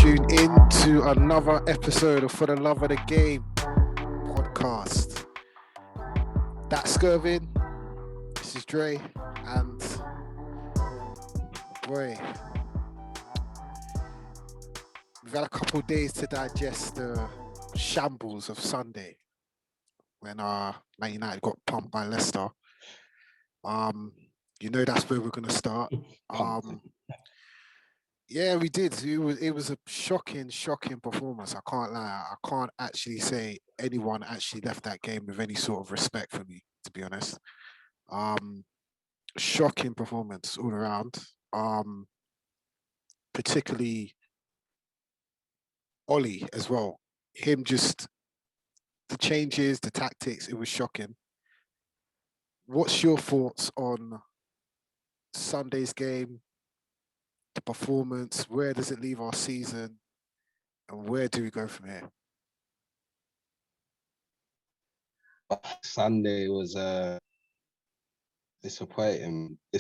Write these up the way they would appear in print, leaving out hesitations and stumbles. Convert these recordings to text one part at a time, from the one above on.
tune in to another episode of For the Love of the Game podcast. That's Skervin. This is Dre, and boy, we've had a couple of days to digest the shambles of Sunday when Man United got pumped by Leicester. That's where we're gonna start. Yeah, we did. It was a shocking performance. I can't lie. I can't actually say anyone actually left that game with any sort of respect for me, to be honest. Shocking performance all around. Particularly Ollie as well. Him just the changes, the tactics, it was shocking. What's your thoughts on Sunday's game? The performance, where does it leave our season, and where do we go from here? Sunday was disappointing. The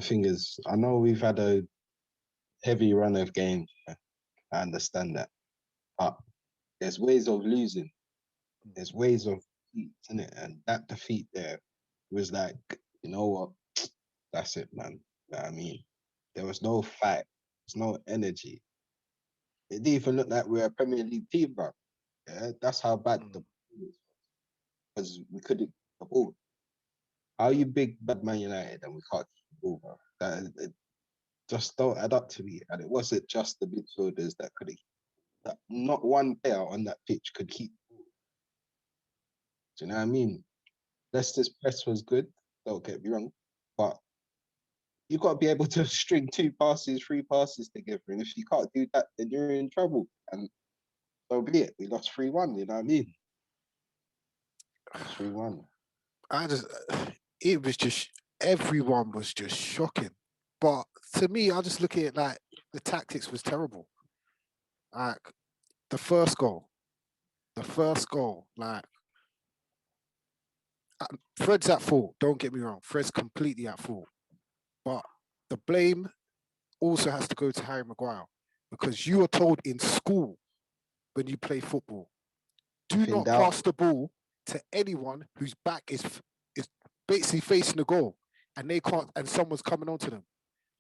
thing is, I know we've had a heavy run of games. I understand that, but there's ways of losing. There's ways of defeat, isn't it? And that defeat there was like, you know what? That's it, man. You know what I mean? There was no fight. There's no energy. It didn't even look like we were a Premier League team, bro. Yeah, that's how bad the because we couldn't keep the ball. How you big bad Man United and we can't keep the ball, bro? It just don't add up to me. And it wasn't just the midfielders that could that not one player on that pitch could keep the ball. Do you know what I mean? Leicester's press was good, don't get me wrong, but you got to be able to string 3 passes together. And if you can't do that, then you're in trouble. And so be it. We lost 3-1, you know what I mean? 3-1. It was just, everyone was just shocking. But to me, I just look at it like the tactics was terrible. Like the first goal, like Fred's at fault. Don't get me wrong. Fred's completely at fault. But the blame also has to go to Harry Maguire because you are told in school when you play football, do not pass the ball to anyone whose back is basically facing the goal and they can't, and someone's coming onto them.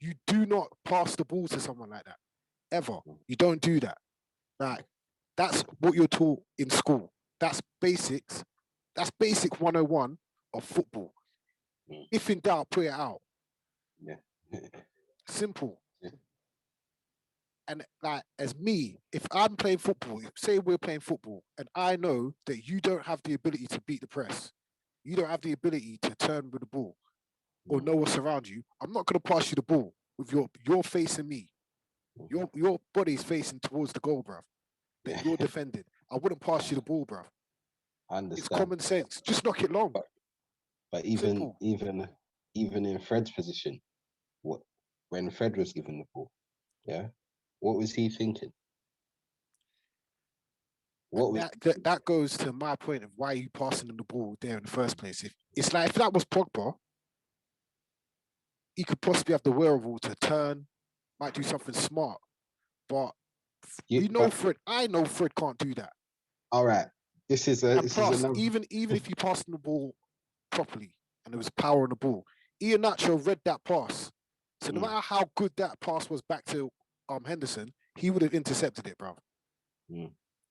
You do not pass the ball to someone like that ever. You don't do that. Like that's what you're taught in school. That's basics. That's basic 101 of football. If in doubt, put it out. Yeah. Simple. Yeah. And like as me, if I'm playing football, say we're playing football, and I know that you don't have the ability to beat the press, you don't have the ability to turn with the ball or know what's around you, I'm not gonna pass you the ball with your facing me. Your body's facing towards the goal, bruv. That you're defending. I wouldn't pass you the ball, bruv. I understand. It's common sense. Just knock it long. But even in Fred's position, when Fred was given the ball, yeah, what was he thinking? That goes to my point of why you passing him the ball there in the first place. If that was Pogba, he could possibly have the wherewithal to turn, might do something smart. But Fred. I know Fred can't do that. All right, even if you pass him the ball properly and there was power on the ball, Iheanacho read that pass. So no matter how good that pass was back to Henderson, he would have intercepted it, bro.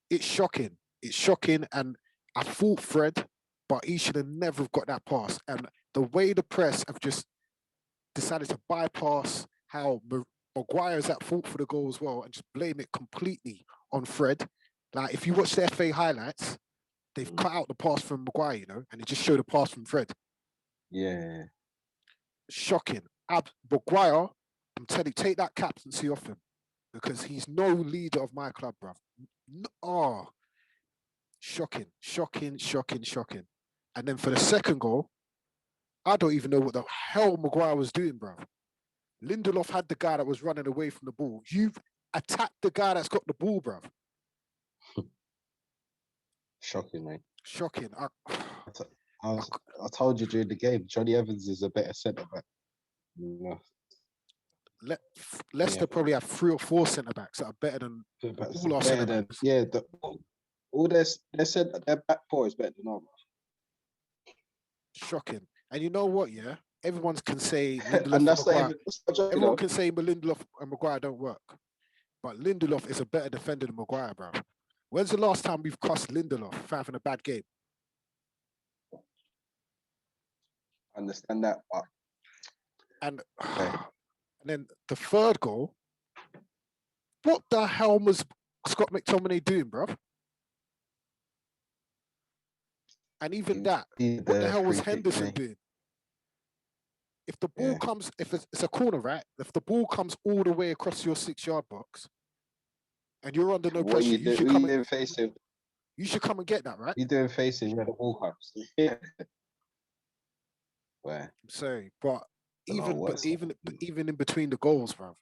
It's shocking. It's shocking, and I thought Fred, but he should have never got that pass. And the way the press have just decided to bypass how Maguire's at fault for the goal as well and just blame it completely on Fred. Like, if you watch the FA highlights, they've cut out the pass from Maguire, and they just show the pass from Fred. Yeah. Shocking. Maguire, I'm telling you, take that captaincy off him because he's no leader of my club, bruv. Shocking. And then for the second goal, I don't even know what the hell Maguire was doing, bruv. Lindelof had the guy that was running away from the ball. You've attacked the guy that's got the ball, bruv. Shocking, mate. Shocking. I told you during the game, Johnny Evans is a better centre back. Leicester probably have 3 or 4 centre backs that are better than all our centre backs. Yeah, all they said that their back four is better than ours. Shocking. And you know what? Yeah, everyone can say Lindelof And that's and Maguire. Everyone can can say Lindelof and Maguire don't work, but Lindelof is a better defender than Maguire, bro. When's the last time we've cussed Lindelof for having a bad game? Understand that, but... And then the third goal. What the hell was Scott McTominay doing, bro? And even that, what the hell was Henderson doing? If the ball comes, if it's a corner, right? If the ball comes all the way across your 6-yard box, and you're under no pressure, you should come and get that, right? You doing facing where the ball comes. Where? I'm sorry, but even in between the goals, bro,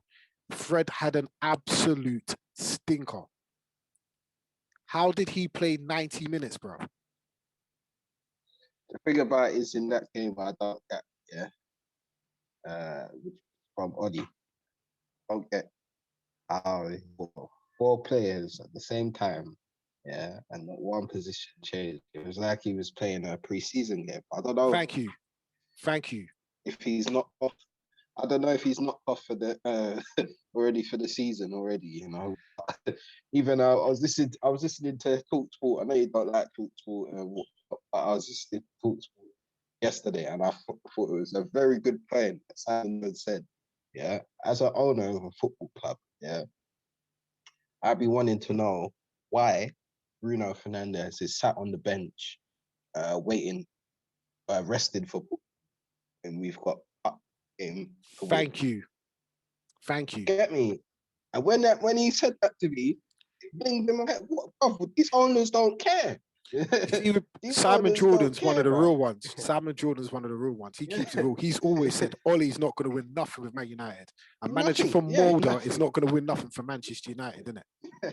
Fred had an absolute stinker. How did he play 90 minutes, bro? The thing about it is in that game, I don't get, from Oddy, don't get how 4 players at the same time, and not one position changed. It was like he was playing a pre-season game. I don't know. Thank you. If he's not off, I don't know if he's not off for the already for the season already. You know, even I was listening to TalkSport. I know you don't like TalkSport, but I was listening to TalkSport yesterday, and I thought it was a very good point that Simon said. Yeah, as an owner of a football club, I'd be wanting to know why Bruno Fernandes is sat on the bench, waiting, rested for, and we've got him. Thank you. Get me? And when he said that to me, it blinged in my head. What, bro, these owners don't care. Simon Jordan's one of the real ones. Simon Jordan's one of the real ones. He keeps it real. He's always said Ollie's not going to win nothing with Man United. A manager from Mulder is not going to win nothing for Manchester United, isn't it?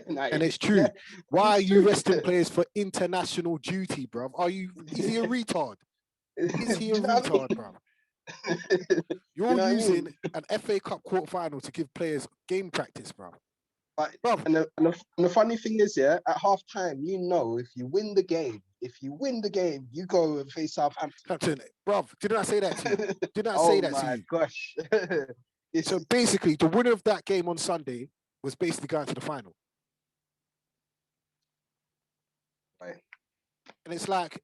And it's true. Yeah. Why are you resting resting players for international duty, bruv? Is he a retard? Is he a retard, bruv? You're using an FA Cup quarterfinal to give players game practice, bruv. And the funny thing is, at half time, if you win the game, you go and face Southampton. Bruv, didn't I say that to you? Didn't I say that to you? Oh my gosh. So basically, the winner of that game on Sunday was basically going to the final. Right. And it's like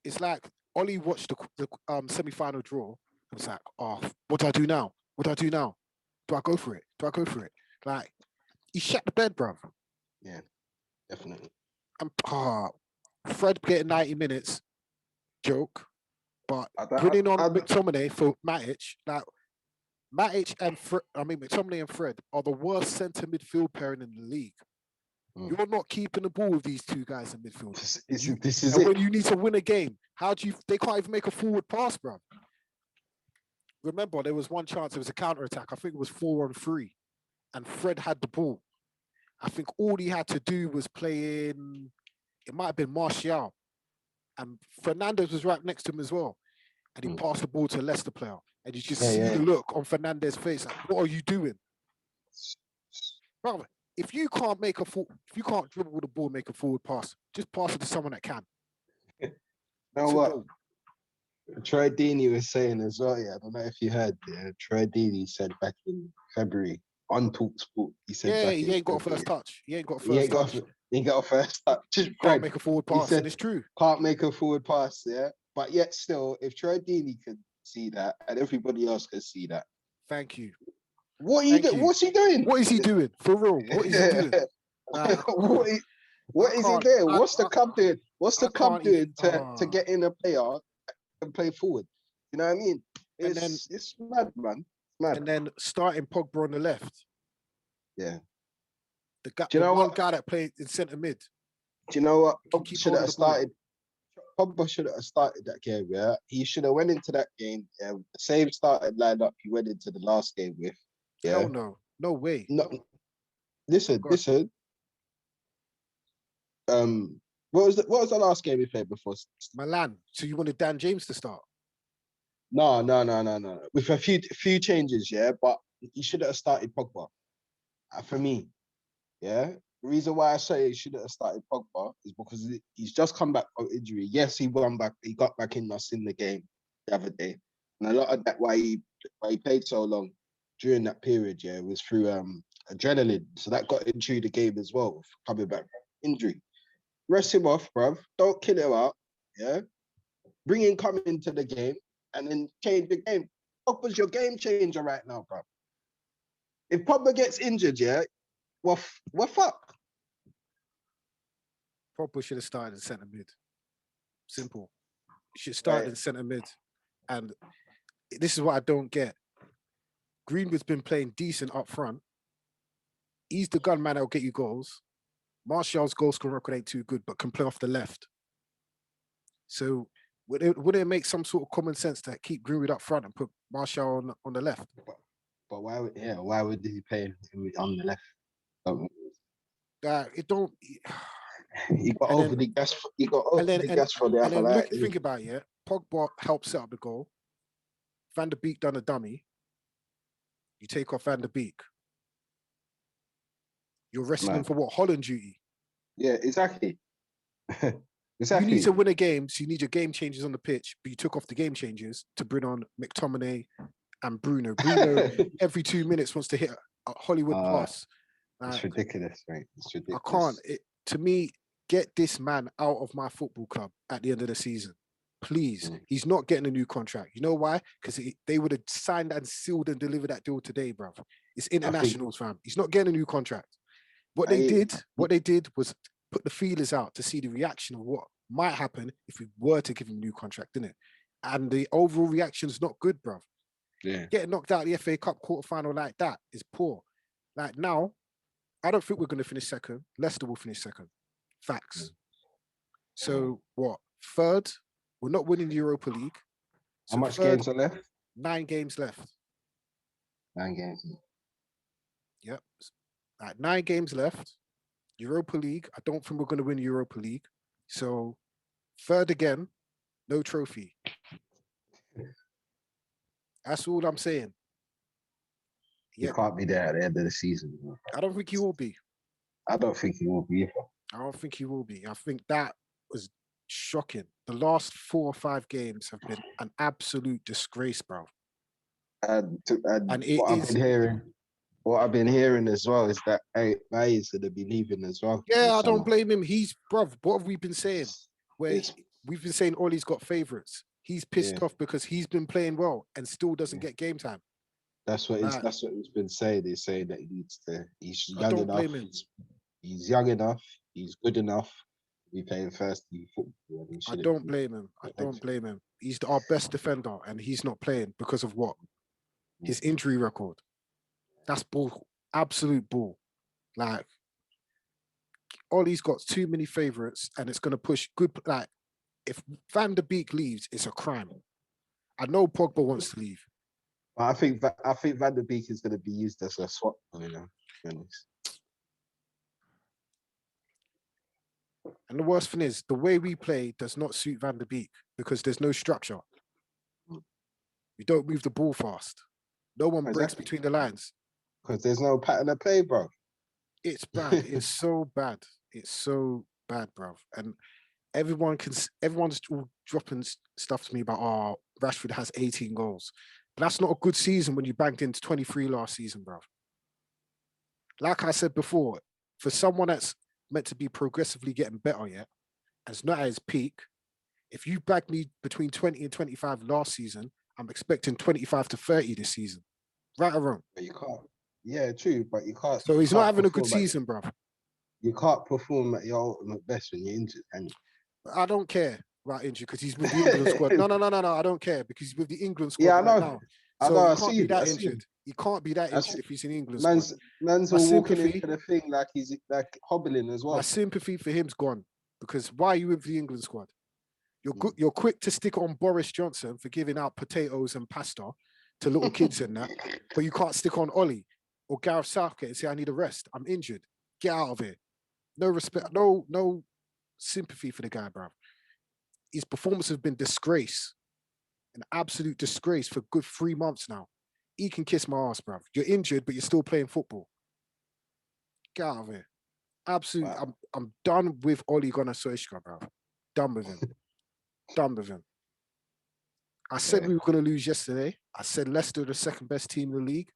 Ollie watched the semi-final draw. It was like, oh, what do I do now? Do I go for it? Like, he shut the bed, bruv. Yeah, definitely. And Fred getting 90 minutes, joke. But putting on McTominay for Matic, like Matic and McTominay and Fred are the worst centre midfield pairing in the league. You're not keeping the ball with these two guys in midfield. This is it. When you need to win a game, they can't even make a forward pass, bruv. Remember, there was one chance, it was a counter-attack. I think it was 4-on-3. And Fred had the ball. I think all he had to do was play in, it might have been Martial. And Fernandes was right next to him as well. And he passed the ball to a Leicester player. And you just see the look on Fernandes' face. Like, what are you doing? Brother, if you can't dribble the ball and make a forward pass, just pass it to someone that can. You know what? Troy Deeney was saying as well, I don't know if you heard, Troy Deeney said back in February on TalkSport, he said he ain't got a first touch. He ain't got a first touch. Can't make a forward pass, and it's true. Can't make a forward pass, but yet still, if Troy Deeney can see that, and everybody else can see that. Thank you. What's he doing? What is he doing? For real, what is he doing? What is he doing? What's the club doing? What's the club doing to get in a player and play forward? You know what I mean? It's mad, man. Mad. And then starting Pogba on the left. Yeah. The one guy that played in centre mid. Do you know what? Pogba should have started that game, He should have went into that game, the same starting lineup he went into the last game with. Yeah. Hell no. No way. No. Listen. What was the last game he played before? Milan. So you wanted Dan James to start? No. With a few changes, yeah, but he shouldn't have started Pogba. For me, yeah. The reason why I say he shouldn't have started Pogba is because he's just come back from injury. Yes, he got back in us in the game the other day, and a lot of that why he played so long during that period, yeah, was through adrenaline. So that got into the game as well, coming back from injury. Rest him off, bruv. Don't kill him out. Yeah. Bring him coming into the game and then change the game. Pogba's your game changer right now, bruv. If Pogba gets injured, yeah, we're fucked. Pogba should have started in centre mid. Simple. He should start in centre mid. And this is what I don't get. Greenwood's been playing decent up front. He's the gunman that'll get you goals. Martial's goal scoring record ain't too good, but can play off the left. So would it make some sort of common sense to keep Greenwood up front and put Martial on the left? But why would he play on the left? It don't. He got overly gas. He got overly gas for the other. And then look, think about it. Pogba helped set up the goal. Van der Beek done a dummy. You take off Van der Beek. You're resting him for what? Holland duty. Yeah, exactly. You need to win a game, so you need your game changers on the pitch, but you took off the game changers to bring on McTominay and Bruno. Bruno every 2 minutes wants to hit a Hollywood pass. It's ridiculous, mate. It's ridiculous. I can't. To me, get this man out of my football club at the end of the season. Please. He's not getting a new contract. You know why? Because they would have signed and sealed and delivered that deal today, bruv. It's internationals, fam. He's not getting a new contract. What they did was put the feelers out to see the reaction of what might happen if we were to give him a new contract, didn't it? And the overall reaction is not good, bruv. Yeah. Getting knocked out of the FA Cup quarterfinal like that is poor. Like now, I don't think we're going to finish second. Leicester will finish second. Facts. So what? Third, we're not winning the Europa League. So how much games are left? 9 games left. 9 games. Yep. Like 9 games left. Europa League. I don't think we're going to win Europa League. So third again, no trophy. That's all I'm saying. He can't be there at the end of the season. I don't think he will be. I don't think he will be either. I don't think he will be. I think that was shocking. The last 4 or 5 games have been an absolute disgrace, bro. And what I've been hearing as well is that May is going to be leaving as well. Yeah, I don't blame him. Bruv, what have we been saying? We've been saying Ollie's got favourites. He's pissed off because he's been playing well and still doesn't get game time. That's what he's been saying. They're saying that he needs to. He's young enough. He's young enough. He's good enough to be playing first team football. I don't blame him. He's our best defender, and he's not playing because of what? His injury record. That's bull. Absolute bull. Like, Ollie's got too many favourites, and it's going to push good. Like, if Van der Beek leaves, it's a crime. I know Pogba wants to leave. I think Van der Beek is going to be used as a swap, you know. To be honest. And the worst thing is, the way we play does not suit Van der Beek because there's no structure. We don't move the ball fast. No one breaks between the lines. Because there's no pattern of play, bro. It's bad. It's so bad. It's so bad, bro. And everyone's all dropping stuff to me about, Rashford has 18 goals. But that's not a good season when you banked into 23 last season, bro. Like I said before, for someone that's meant to be progressively getting better yet, and it's not at his peak, if you bagged me between 20 and 25 last season, I'm expecting 25 to 30 this season. Right or wrong? But you can't. Yeah, true, but you can't. So he's not having a good season, bro. You can't perform at your ultimate best when you're injured. And I don't care about injury because he's with the England squad. No, I don't care because he's with the England squad. Yeah, I know. Right now. I So know. he can't be that injured. He can't be that injured if he's in England squad. Man's all walking into the thing like he's like hobbling as well. My sympathy for him's gone because why are you with the England squad? You're good. You're quick to stick on Boris Johnson for giving out potatoes and pasta to little kids and that, but you can't stick on Ollie or Gareth Southgate and say, I need a rest. I'm injured. Get out of here. No respect. No sympathy for the guy, bro. His performance has been disgrace. an absolute disgrace for good 3 months now. He can kiss my ass, bruv. You're injured, but you're still playing football. Get out of here. Absolutely. Wow. I'm done with Ole Gunnar Solskjaer, bruv. Done with him. Done with him. I said we were going to lose yesterday. I said Leicester the second best team in the league.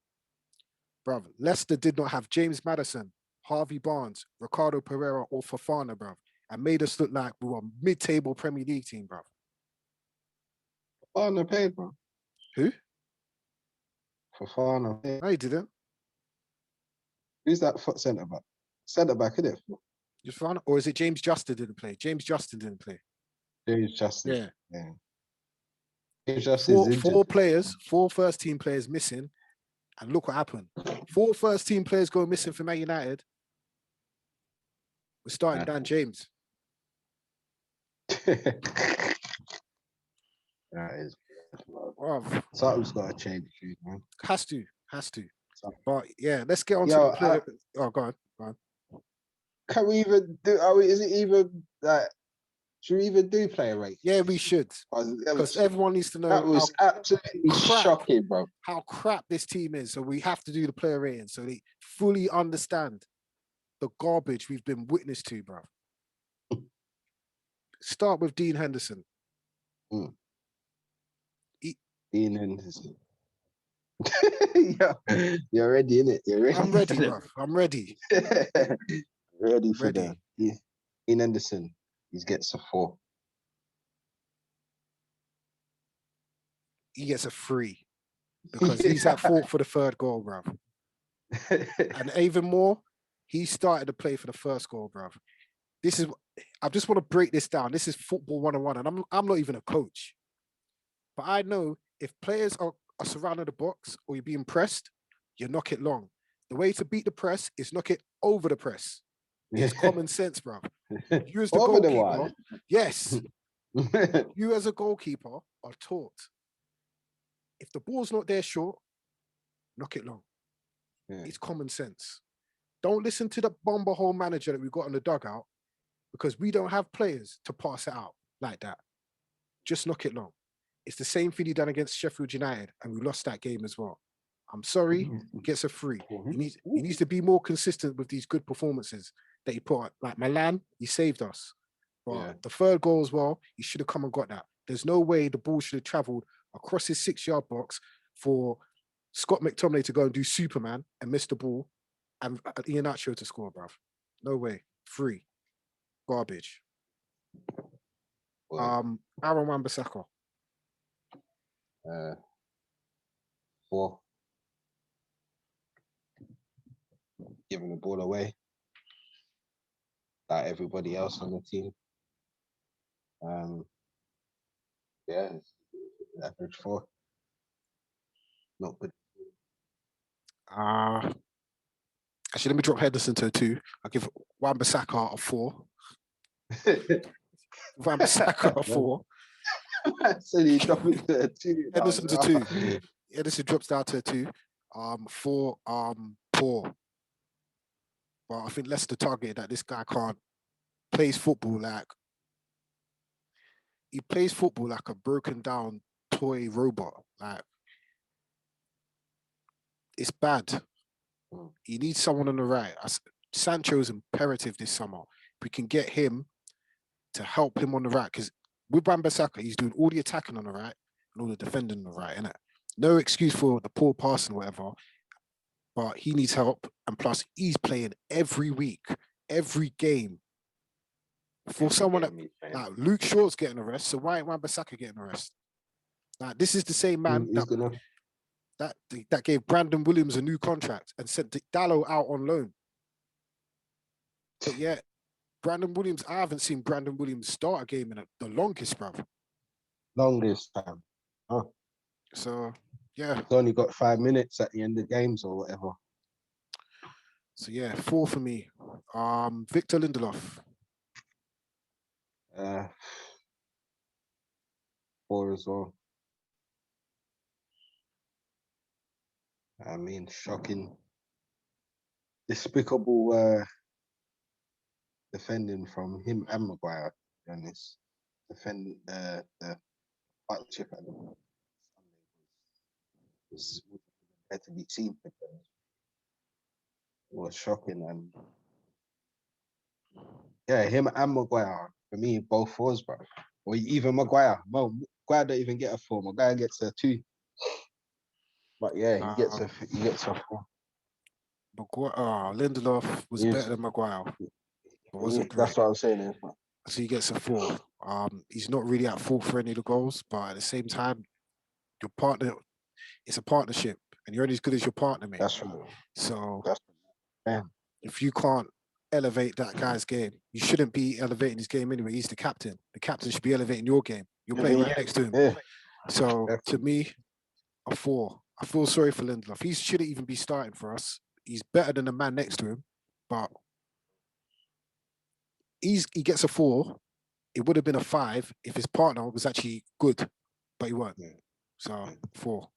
Bruv, Leicester did not have James Maddison, Harvey Barnes, Ricardo Pereira, or Fofana, bruv, and made us look like we were a mid-table Premier League team, bruv. Fofana paid, bro. Who? Fofana paid. No, he didn't. Who's that centre back? Centre back, isn't it? Fofana? Or is it James Justin didn't play? James Justin didn't play. James Justin. Yeah. James Justin's Four players, 4 first-team players missing, and look what happened. 4 first-team players go missing for Man United. We're starting Dan James. That is, something's got to change, man. Has to. But yeah, let's get on to the player. Oh, go on. Can we even do? Is it even like? Should we even do player rates? Yeah, we should. Because everyone needs to know. That was absolutely shocking, bro. How crap this team is. So we have to do the player rating so they fully understand the garbage we've been witness to, bro. Start with Dean Henderson. Dean Henderson. You're ready, innit? You're ready. I'm ready, bro. I'm ready. Ready for that. Dean Henderson. He gets a 4. He gets a 3 because he's at fault for the 3rd goal, bro. And even more, he started to play for the 1st goal, bro. I just want to break this down. This is football 101, and I'm not even a coach. But I know if players are surrounding the box or you're being pressed, you knock it long. The way to beat the press is knock it over the press. It's common sense, bro. You as the goalkeeper, yes. You as a goalkeeper are taught. If the ball's not there short, knock it long. It's common sense. Don't listen to the bumble manager that we got on the dugout because we don't have players to pass it out like that. Just knock it long. It's the same thing he done against Sheffield United, and we lost that game as well. I'm sorry, he gets a 3. He needs to be more consistent with these good performances that he put on. Like Milan, he saved us. But the 3rd goal as well, he should have come and got that. There's no way the ball should have travelled across his 6-yard box for Scott McTominay to go and do Superman and miss the ball and Iheanacho to score, bruv. No way. 3. Garbage. Aaron Wan-Bissaka. 4. Giving the ball away like everybody else on the team. Average 4. Not good. Actually, let me drop Henderson to a 2. I'll give Wan-Bissaka a 4. Wan-Bissaka a 4. So you drop it to a 2. Henderson's a 2. Henderson drops down to a 2. 4, poor. But I think Leicester targeted that this guy plays football like a broken down toy robot. Like, it's bad. He needs someone on the right. Sancho's imperative this summer. We can get him to help him on the right, because with Wan-Bissaka, he's doing all the attacking on the right and all the defending on the right, innit? No excuse for the poor passing or whatever, but he needs help. And plus, he's playing every week, every game. For someone like Luke Shaw's getting a rest, so why ain't Wan-Bissaka getting a rest? Like, this is the same man that gave Brandon Williams a new contract and sent Dallo out on loan. But yeah, Brandon Williams, I haven't seen Brandon Williams start a game in the longest, bruv. Longest time. Oh. So, yeah. He's only got 5 minutes at the end of games or whatever. So, yeah, 4 for me. Victor Lindelof. 4 as well. I mean, shocking, despicable defending from him and Maguire, to be honest. Defending the partnership at was there to be seen. It was shocking, and yeah, him and Maguire for me both fours, bro. Or even Maguire. Well, Maguire don't even get a 4. Maguire gets a 2. But yeah, he gets a 4. Lindelof was better than Maguire, but wasn't great. That's what I'm saying. So he gets a 4. He's not really at fault for any of the goals, but at the same time, your partner, it's a partnership, and you're only as good as your partner, mate. That's right. So Yeah. if you can't elevate that guy's game, you shouldn't be elevating his game anyway. He's the captain. The captain should be elevating your game. You're playing right next to him. Yeah. So to me, a 4. I feel sorry for Lindelof. He shouldn't even be starting for us. He's better than the man next to him, but he gets a 4. It would have been a 5 if his partner was actually good, but he weren't. So 4.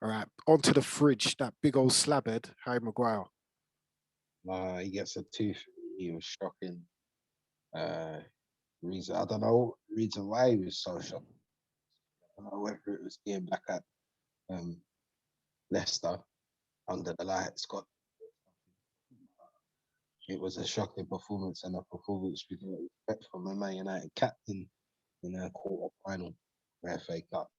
All right, onto the fridge. That big old slabhead, Harry Maguire. He gets a 2. He was shocking. Reason I don't know reason why he was so shocked. I don't know whether it was getting back at Leicester under the lights. It was a shocking performance, and a performance we didn't expect from a Man United captain in a quarter final of FA Cup.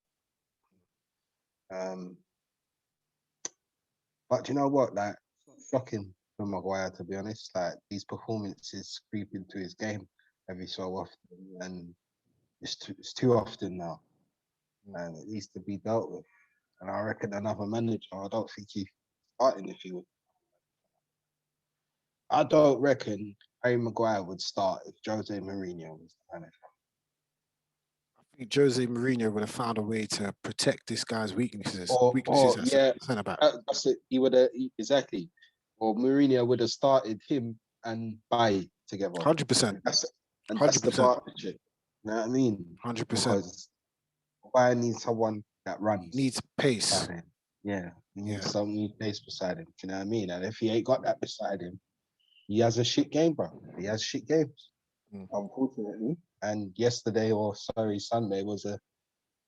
But you know what? Like, it's not shocking for Maguire, to be honest. Like, these performances creep into his game every so often, and it's too often now, and it needs to be dealt with. And I reckon another manager, I don't think he's starting if he would. I don't reckon Harry Maguire would start if Jose Mourinho was the manager. I think Jose Mourinho would have found a way to protect this guy's weaknesses. That's it. He would have exactly. Or Mourinho would have started him and Bailly together. 100%. And that's the partnership. You know what I mean? 100%. Because Bailly needs someone that runs. Needs pace. Yeah. He needs some pace beside him. Do you know what I mean? And if he ain't got that beside him, he has a shit game, bro. He has shit games, unfortunately. And yesterday, Sunday was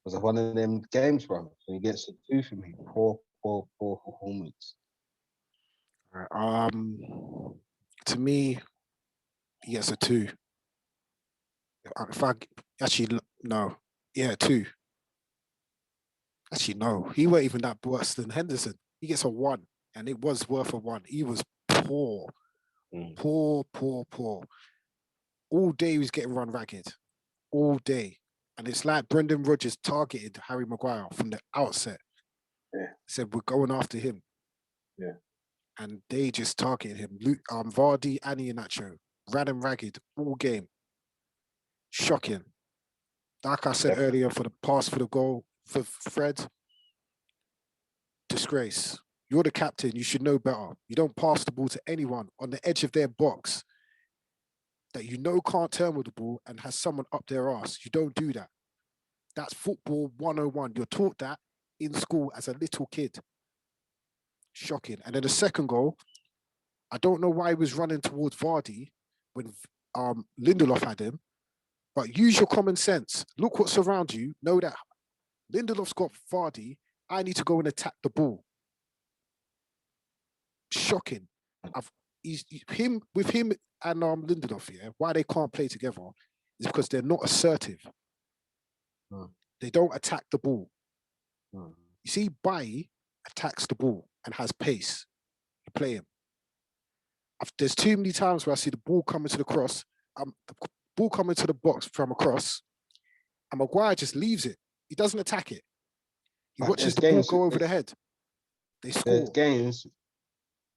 one of them games, bro. So he gets a 2 from me. Poor performance. To me, he gets a 2. Yeah, 2. Actually, no. He weren't even that worse than Henderson. He gets a 1, and it was worth a 1. He was poor. Poor. All day he was getting run ragged. All day. And it's like Brendan Rodgers targeted Harry Maguire from the outset. Yeah. Said, we're going after him. Yeah. And they just targeted him. Vardy and Iheanacho ran him ragged all game. Shocking. Like I said earlier, for the pass for the goal for Fred, disgrace. You're the captain. You should know better. You don't pass the ball to anyone on the edge of their box that you know can't turn with the ball and has someone up their ass. You don't do that. That's football 101. You're taught that in school as a little kid. Shocking. And then the second goal, I don't know why he was running towards Vardy when Lindelof had him, but use your common sense. Look what's around you. Know that Lindelof's got Vardy. I need to go and attack the ball. Shocking. With him and Lindelof, yeah, why they can't play together is because they're not assertive. They don't attack the ball. You see, Bailly attacks the ball and has pace. You play him. There's too many times where I see the ball coming to the cross, the ball coming to the box from across, and Maguire just leaves it. He doesn't attack it. He watches the ball go over the head. They score.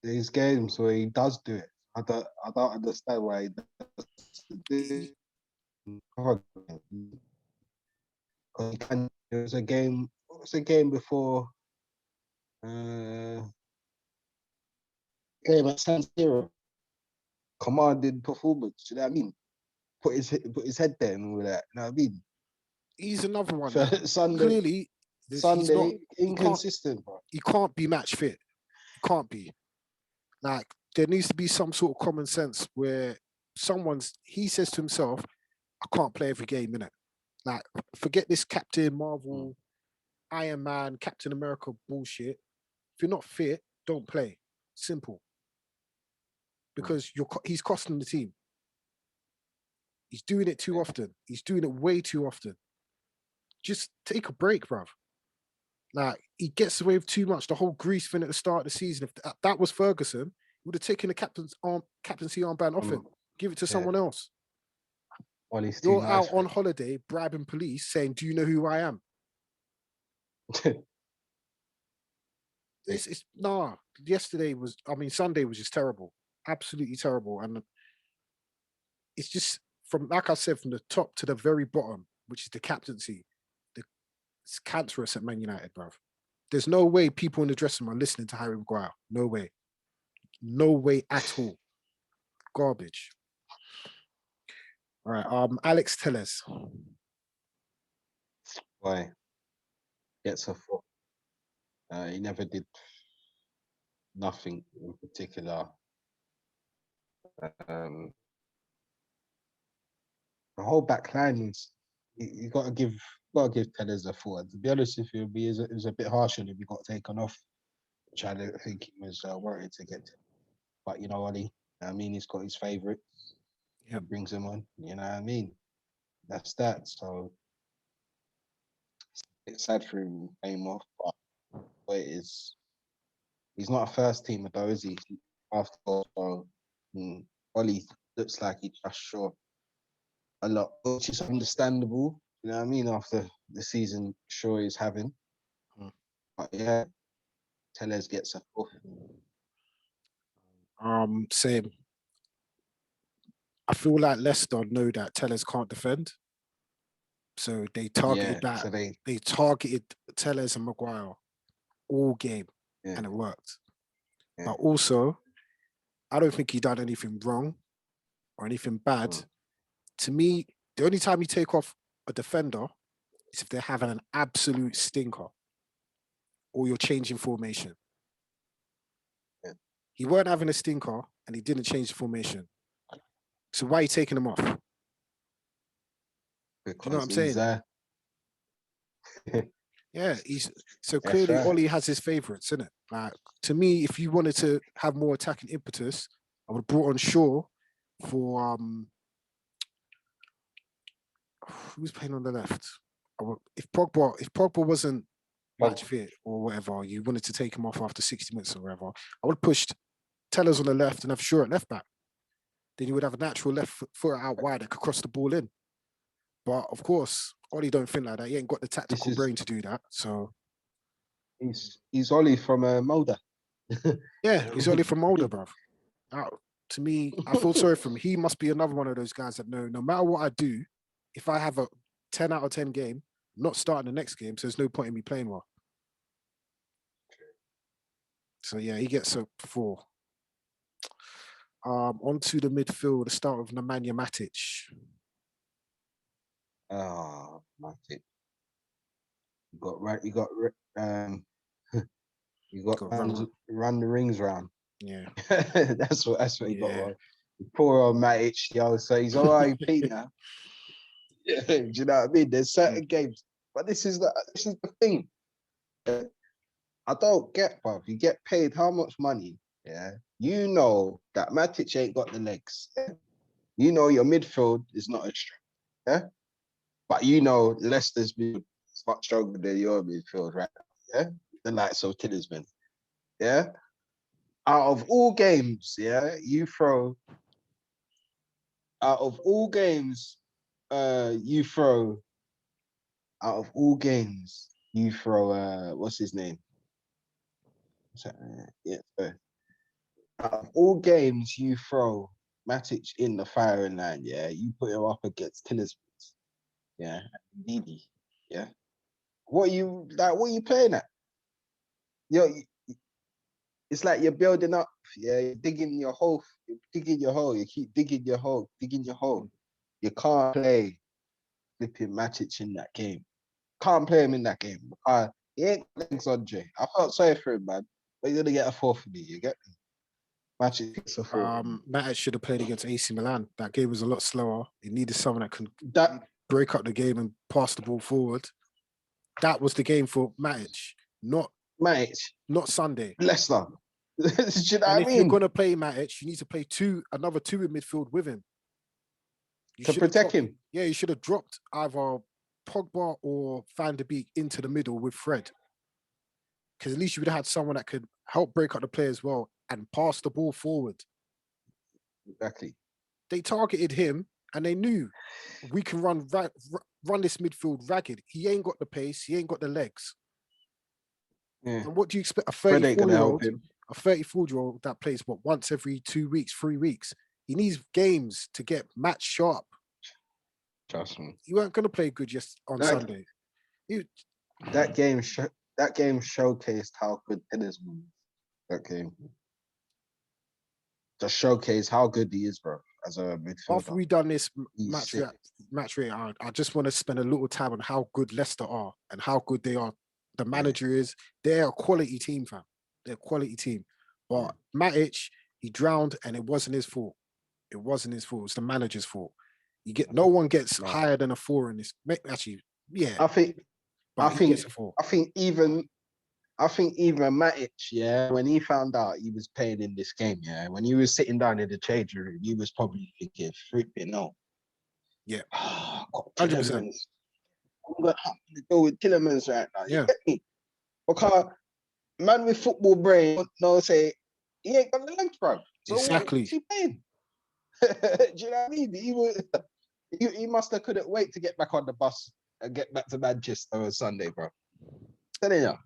There's games where he does do it. I don't understand why he does. There was a game. What was the game before? Game at San Siro. Commanding performance. You know what I mean? Put his head there and all that. You know what I mean? He's another one. Sunday, Clearly, inconsistent. He can't be match fit. He can't be. Like, there needs to be some sort of common sense where he says to himself, I can't play every game, innit? Like, forget this Captain Marvel Iron Man, Captain America bullshit. If you're not fit, don't play. Simple. Because he's costing the team. He's doing it too often. He's doing it way too often. Just take a break, bruv. Like, he gets away with too much. The whole Greece thing at the start of the season. If that was Ferguson, he would have taken the captaincy armband off him. Give it to someone else. You're out on holiday bribing police saying, do you know who I am? Sunday was just terrible. Absolutely terrible. And it's just like I said, from the top to the very bottom, which is the captaincy, it's cancerous at Man United, bruv. There's no way people in the dressing room are listening to Harry Maguire. No way. No way at all. Garbage. All right. Alex Telles. Why? Gets a foot. He never did nothing in particular. The whole back line is you got to give Tellers a foot. To be honest with you, it was a bit harsh on him. He got taken off, which I don't think he was worried to get to. But you know what, he's got his favourites. He brings them on. You know what I mean? That's that. So it's sad for him came off, but it is. He's not a first teamer though, is he? After all, Ollie looks like he just short a lot, which is understandable. You know what I mean? After the season, sure he's having. But yeah, Tellez gets a fourth. Same. I feel like Leicester know that Tellez can't defend, so they targeted that. So they targeted Tellez and Maguire all game, and it worked. Yeah. But also, I don't think he done anything wrong or anything bad. To me, the only time you take off a defender is if they're having an absolute stinker or you're changing formation. Yeah. He weren't having a stinker and he didn't change the formation. So why are you taking him off? Because you know what I'm saying? Yeah, clearly right. Ollie has his favourites, isn't it? Like, to me, if you wanted to have more attacking impetus, I would have brought on Shaw for who's playing on the left? If Pogba wasn't match fit or whatever, you wanted to take him off after 60 minutes or whatever, I would have pushed Tellers on the left and have Shaw at left back. Then you would have a natural left foot out wide that could cross the ball in. But of course, Ollie don't think like that. He ain't got the tactical brain to do that. So he's Ollie from Mulder. Yeah, he's Ollie from Mulder, bruv. To me, I feel sorry for him. He must be another one of those guys that no matter what I do, if I have a 10 out of 10 game, I'm not starting the next game, so there's no point in me playing well. So yeah, he gets a 4. Onto the midfield, the start of Nemanja Matic. Matic. You got run the rings round. Yeah. that's what he got wrong. Poor old Matic, so he's all right, Pete now. Yeah, do you know what I mean? There's certain games, but this is the thing. I don't get, bruv. You get paid how much money? Yeah, you know that Matic ain't got the legs. Yeah? You know your midfield is not as strong. Yeah, but you know Leicester's midfield is much stronger than your midfield right now. Yeah, the likes of Tielemans. Yeah, out of all games, yeah, you throw. Out of all games, you throw. Out of all games, you throw. What's his name? Yeah. Out of all games, you throw Matic in the firing line. Yeah, you put him up against Tielemans. Yeah, Didi. Yeah. What are you playing at? It's like you're building up. Yeah, you're digging your hole. You keep digging your hole. You can't play flipping Matic in that game. Can't play him in that game. He ain't legs on Jay. I felt sorry for him, man. But you're gonna get a 4 for me. You get me? Matic gets a 4. Matic should have played against AC Milan. That game was a lot slower. He needed someone that can break up the game and pass the ball forward. That was the game for Matic, not Sunday. Leicester. Do you know and if you're gonna play Matic, you need to play another two in midfield with him. To protect him. Yeah, you should have dropped either Pogba or Van de Beek into the middle with Fred. Because at least you would have had someone that could help break up the play as well and pass the ball forward. Exactly. They targeted him and they knew we can run this midfield ragged. He ain't got the pace. He ain't got the legs. Yeah. And what do you expect? A 34-year-old that plays once every 2 weeks, 3 weeks. He needs games to get match sharp. Trust me. You weren't going to play good on Sunday. That game showcased how good Dennis was. That game. Just showcase how good he is, bro, as a midfielder. After we done this match rate, I just want to spend a little time on how good Leicester are and how good they are. The manager is. They're a quality team, fam. They're a quality team. But Matic, he drowned and it wasn't his fault. It wasn't his fault. It's the manager's fault. No one gets higher than a 4 in this. Actually, yeah. I think even Matic, when he found out he was playing in this game, when he was sitting down in the change room, he was probably thinking, "Freaking no." Yeah. 100%. I'm going to go with Tillemans right now. You get me? Because man with football brain, say he ain't got the legs, bro. So exactly. What's he playing? Do you know what I mean? He must have couldn't wait to get back on the bus and get back to Manchester on Sunday, bro. Telling you.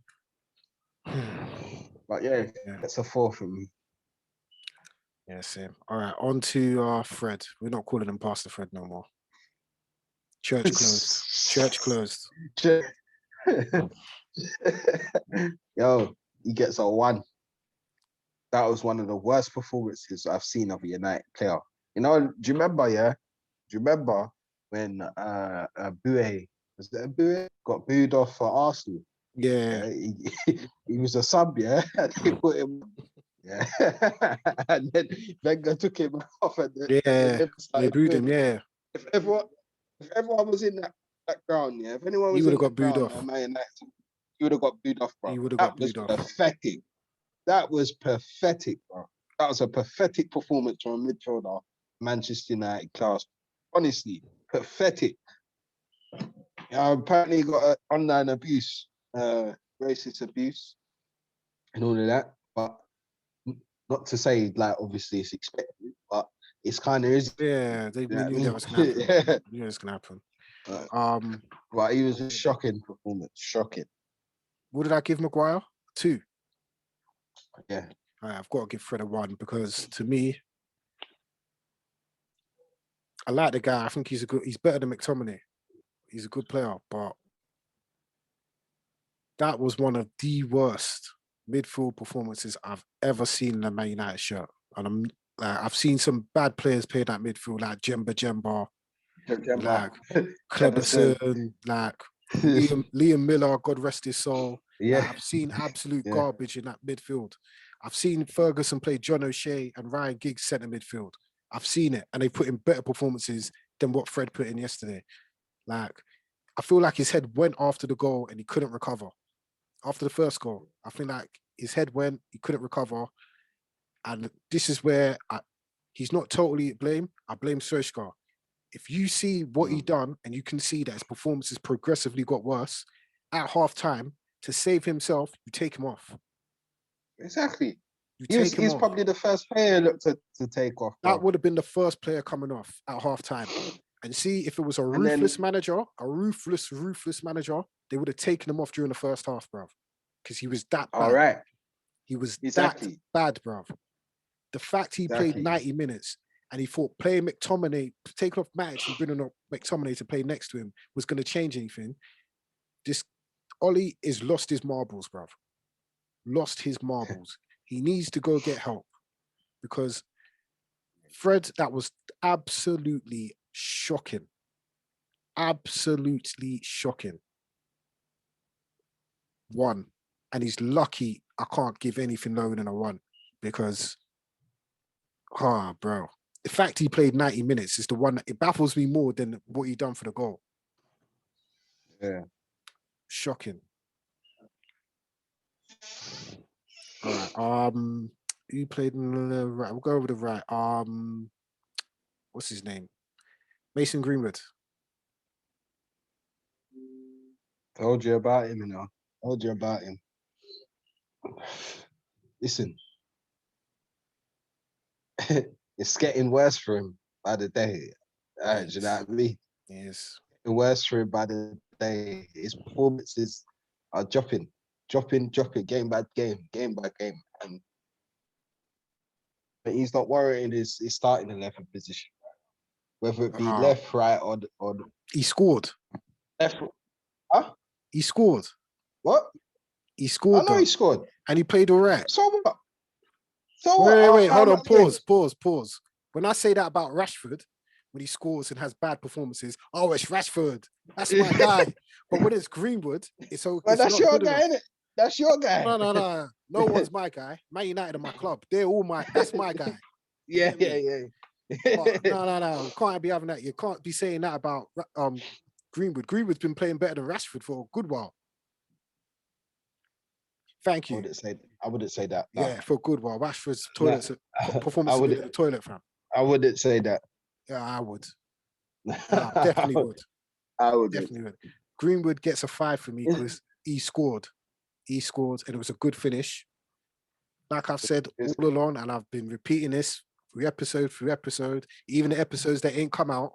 But it's a 4 for me. Yeah, same. All right, on to Fred. We're not calling him Pastor Fred no more. Church closed. Yo, he gets a 1. That was one of the worst performances I've seen of a United player. Do you remember, Do you remember when Bue got booed off for Arsenal? Yeah. He was a sub, and they put him and then Wenger took him off and they booed him, If everyone was in that ground, if anyone was he would have got booed off. He would have got booed off, bro. He would have got booed off. Pathetic. That was pathetic, bro. That was a pathetic performance from a midfielder, Manchester United class. Honestly, pathetic. Apparently got online abuse, racist abuse, and all of that. But not to say obviously it's expected, but it's kind of is. Yeah, we knew that was gonna happen. We knew it was gonna happen. But he was a shocking performance. Shocking. What did I give Maguire? 2. Yeah. I've got to give Fred a 1 because to me, I like the guy. I think he's better than McTominay. He's a good player, but that was one of the worst midfield performances I've ever seen in a Man United shirt. And I've seen some bad players play that midfield, like Jemba, like Cleberson, like Liam Miller, God rest his soul. Yeah. I've seen absolute garbage in that midfield. I've seen Ferguson play John O'Shea and Ryan Giggs centre midfield. I've seen it, and they put in better performances than what Fred put in yesterday. I feel like his head went after the goal and he couldn't recover. After the first goal, I feel like his head went, he couldn't recover. And this is where he's not totally to blame. I blame Solskjaer. If you see what he done and you can see that his performance has progressively got worse, at half time, to save himself, you take him off. Exactly. He's probably the first player to take off. That would have been the first player coming off at half time. And see, if it was a ruthless manager, they would have taken him off during the first half, bruv. Because he was that bad. All right. He was that bad, bruv. The fact he played 90 minutes and he thought playing McTominay, taking off Matic and bringing up McTominay to play next to him was going to change anything. This Ollie is lost his marbles, bruv. Lost his marbles. He needs to go get help. Because Fred, that was absolutely shocking. Absolutely shocking. 1. And he's lucky I can't give anything lower than a 1 because, bro. The fact he played 90 minutes is the one that it baffles me more than what he done for the goal. Yeah. Shocking. All right. Who played in the right? We'll go over the right. What's his name? Mason Greenwood. Told you about him, you know. Told you about him. Listen, it's getting worse for him by the day. Do you know what I mean? Yes. Getting worse for him by the day. His performances are dropping, game by game, and but he's not worrying his starting 11 position, whether it be left, right, or he scored. Left. Huh? He scored. What? He scored. I know he scored, and he played all right. So what? Wait, hold on. Pause. When I say that about Rashford, when he scores and has bad performances, oh, it's Rashford. That's my guy. But when it's Greenwood, it's so. Well, that's your guy, isn't it? That's your guy. No. No one's my guy. Man United are my club. They're all that's my guy. Yeah. But no. Can't be having that. You can't be saying that about Greenwood. Greenwood's been playing better than Rashford for a good while. Thank you. I wouldn't say that. No. Yeah, for a good while. Rashford's performance in the toilet, fam. I wouldn't say that. Yeah, I would. No, definitely would. I would. Definitely would. Greenwood gets a 5 for me because he scored. He scored, and it was a good finish. Like I've said all along, and I've been repeating this through episode, even the episodes that ain't come out,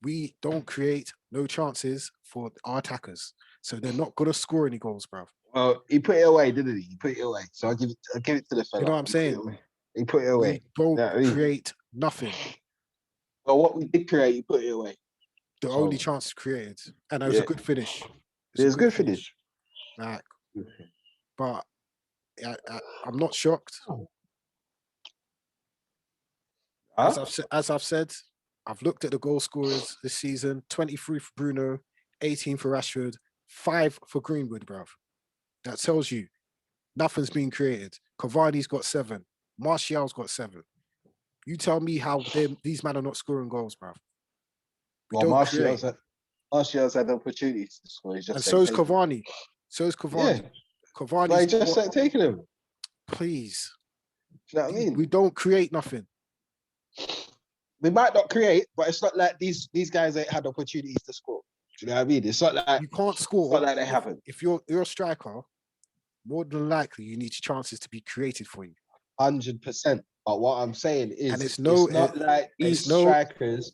we don't create no chances for our attackers. So they're not going to score any goals, bruv. Well, he put it away, didn't he? He put it away. So I'll give it to the fella. You know what I'm saying? He put it away. We don't create nothing. Well, what we did create, he put it away. The only chance created. And it was a good finish. It was a good finish. Like, but I'm not shocked. As I've said, I've looked at the goal scorers this season: 23 for Bruno, 18 for Rashford, 5 for Greenwood, bruv. That tells you nothing's been created. Cavani's got 7. Martial's got 7. You tell me how these men are not scoring goals, bruv. Martial's had opportunities to score. And so is Cavani. Yeah. Cavani's just taking him. Please. Do you know what I mean? We don't create nothing. We might not create, but it's not like these guys ain't had opportunities to score. Do you know what I mean? It's not like you can't score. It's not like they haven't. If you're a striker, more than likely you need chances to be created for you. 100%. But what I'm saying is, and it's not like these strikers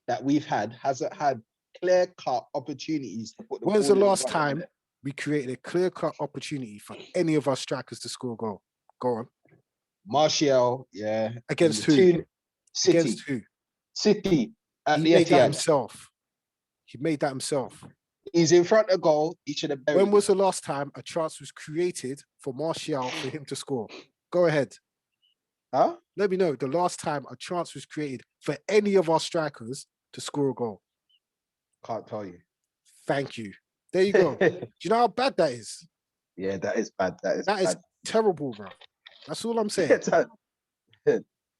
that we've had hasn't had clear-cut opportunities to put the When's the last time we created a clear-cut opportunity for any of our strikers to score a goal? Go on. Martial, yeah. Against who? City. Against who? City. He made that himself. He made that himself. He's in front of goal. He should have buried. When was the last time a chance was created for Martial for him to score? Go ahead. Huh? Let me know the last time a chance was created for any of our strikers to score a goal. Can't tell you. Thank you. There you go. Do you know how bad that is? Yeah, that is bad. That is terrible, bro. That's all I'm saying.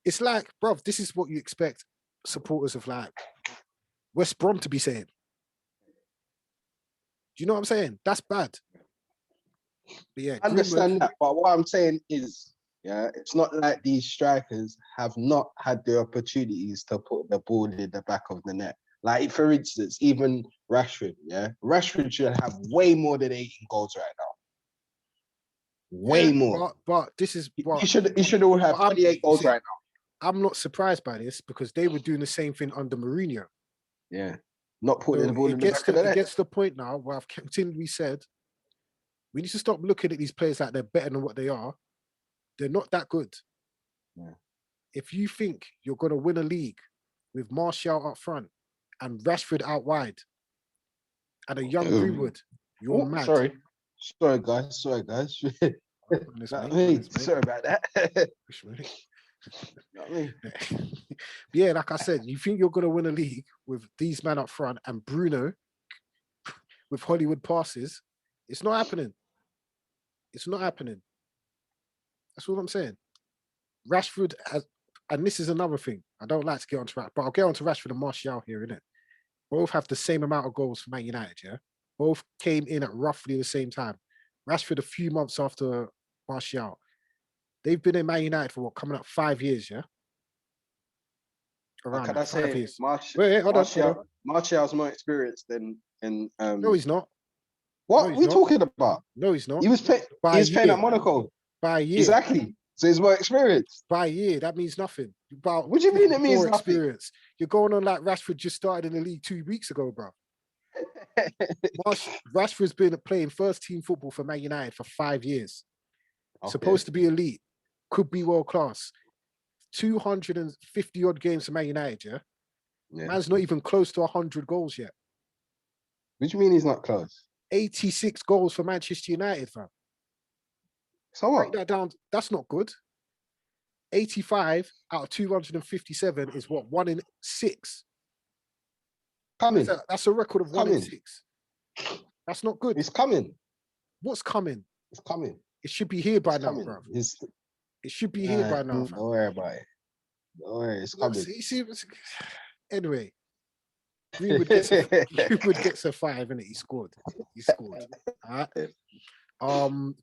It's like, bro, this is what you expect supporters of like West Brom to be saying. Do you know what I'm saying? That's bad. But yeah, I understand that, but what I'm saying is, yeah, it's not like these strikers have not had the opportunities to put the ball in the back of the net. Like, for instance, even Rashford, yeah? Rashford should have way more than 18 goals right now. Way more. But this is what... He should all have 28 goals right now. I'm not surprised by this because they were doing the same thing under Mourinho. Yeah. Not putting the ball in the back of the net. It gets to the point now where I've continually said, we need to stop looking at these players like they're better than what they are. They're not that good. Yeah. If you think you're going to win a league with Martial up front and Rashford out wide and a young Greenwood, you're mad. Sorry, guys. Sorry about that. Yeah, like I said, you think you're going to win a league with these men up front and Bruno with Hollywood passes, it's not happening. It's not happening. That's what I'm saying. Rashford has, and this is another thing. I don't like to get onto Rashford, but I'll get onto Rashford and Martial here, innit? Both have the same amount of goals for Man United, yeah? Both came in at roughly the same time. Rashford a few months after Martial. They've been in Man United for what, coming up 5 years, yeah? Around Can I that, 5 say years. Wait, hold on. Martial's more experienced than No, he's not. What are we talking about? No, he's not. He was playing at Monaco. By a year. Exactly. So he's more experienced. By a year, that means nothing. What do you mean it means more nothing? Experience. You're going on like Rashford just started in the league 2 weeks ago, bro. Rashford's been playing first team football for Man United for 5 years. Okay. Supposed to be elite, could be world class. 250 odd games for Man United, yeah? Man's not even close to 100 goals yet. What do you mean he's not close? 86 goals for Manchester United, fam. So what? Break that down. That's not good. 85 out of 257 is what, 1 in 6. Coming. That's a record of 1 in 6. That's not good. It's coming. What's coming? It's coming. It should be here by now, bro. It should be here by now, fam. Don't worry about it. Don't worry, it's coming. Anyway, Greenwood gets a 5, innit? He scored. All right.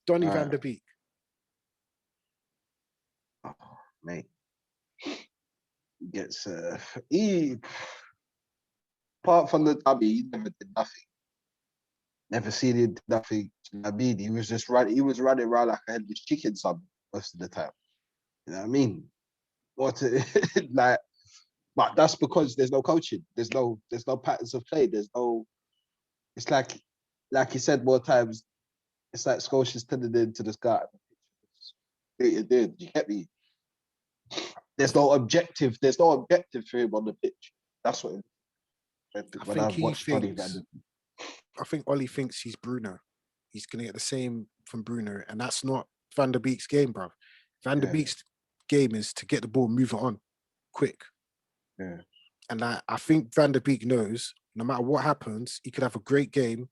Donny van der Beek. Oh, mate. Gets apart from the derby, he never did nothing. Never seen him do nothing. I mean, he was running around like a headless chicken most of the time. You know what I mean? But that's because there's no coaching. There's no patterns of play. It's like you said more times, it's like Scotia's turning into the sky. You get me? There's no objective for him on the pitch. That's what I think Ollie thinks he's Bruno. He's going to get the same from Bruno, and that's not Van der Beek's game, bro. Van der Beek's game is to get the ball, move it on quick. Yeah. And I think Van der Beek knows no matter what happens, he could have a great game.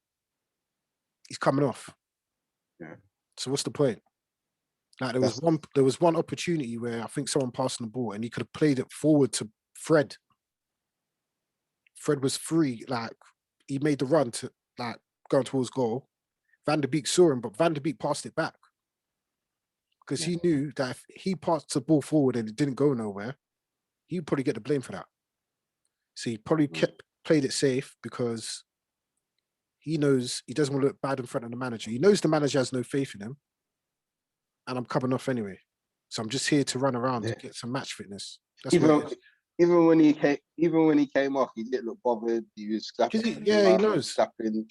He's coming off. Yeah. So what's the point? Like there was one opportunity where I think someone passed on the ball and he could have played it forward to Fred. Fred was free, like he made the run to like going towards goal. Van der Beek saw him, but Van der Beek passed it back. Because he knew that if he passed the ball forward and it didn't go nowhere, he'd probably get the blame for that. So he probably played it safe because he knows he doesn't want to look bad in front of the manager. He knows the manager has no faith in him. And I'm coming off anyway. So I'm just here to run around to get some match fitness. That's even when he came off, he didn't look bothered. He was clapping. He knows. Clapping.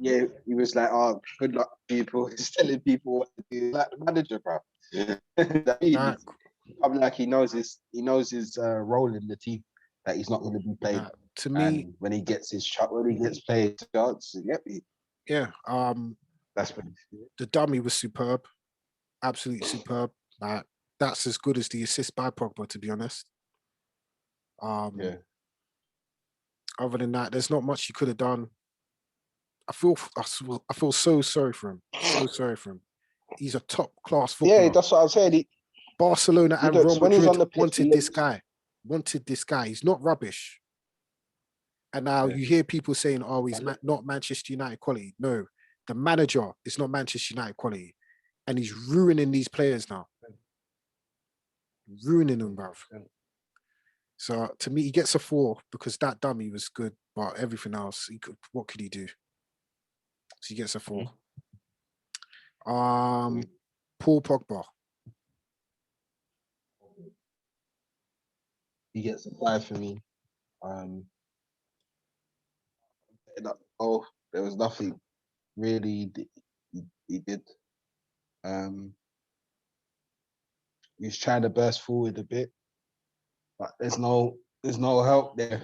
Yeah, he was like, "Oh, good luck, people." He's telling people what to do, like the manager, bro. I'm like, he knows his role in the team, that he's not going to be played. To me, and when he gets played chance, get me. Yeah. That's what the dummy was superb, absolutely superb. That's as good as the assist by Pogba, to be honest. Other than that, there's not much he could have done. I feel so sorry for him. So sorry for him. He's a top class footballer. Yeah, that's what I'm saying. Barcelona and Real Madrid wanted this guy. He's not rubbish. And now you hear people saying, "Oh, he's not Manchester United quality." No, the manager is not Manchester United quality, and he's ruining these players now. Ruining them, bruv. So to me, he gets a 4 because that dummy was good, but everything else, what could he do? So he gets a 4. Paul Pogba. He gets a 5 for me. There was nothing really he did. He was trying to burst forward a bit, but there's no help there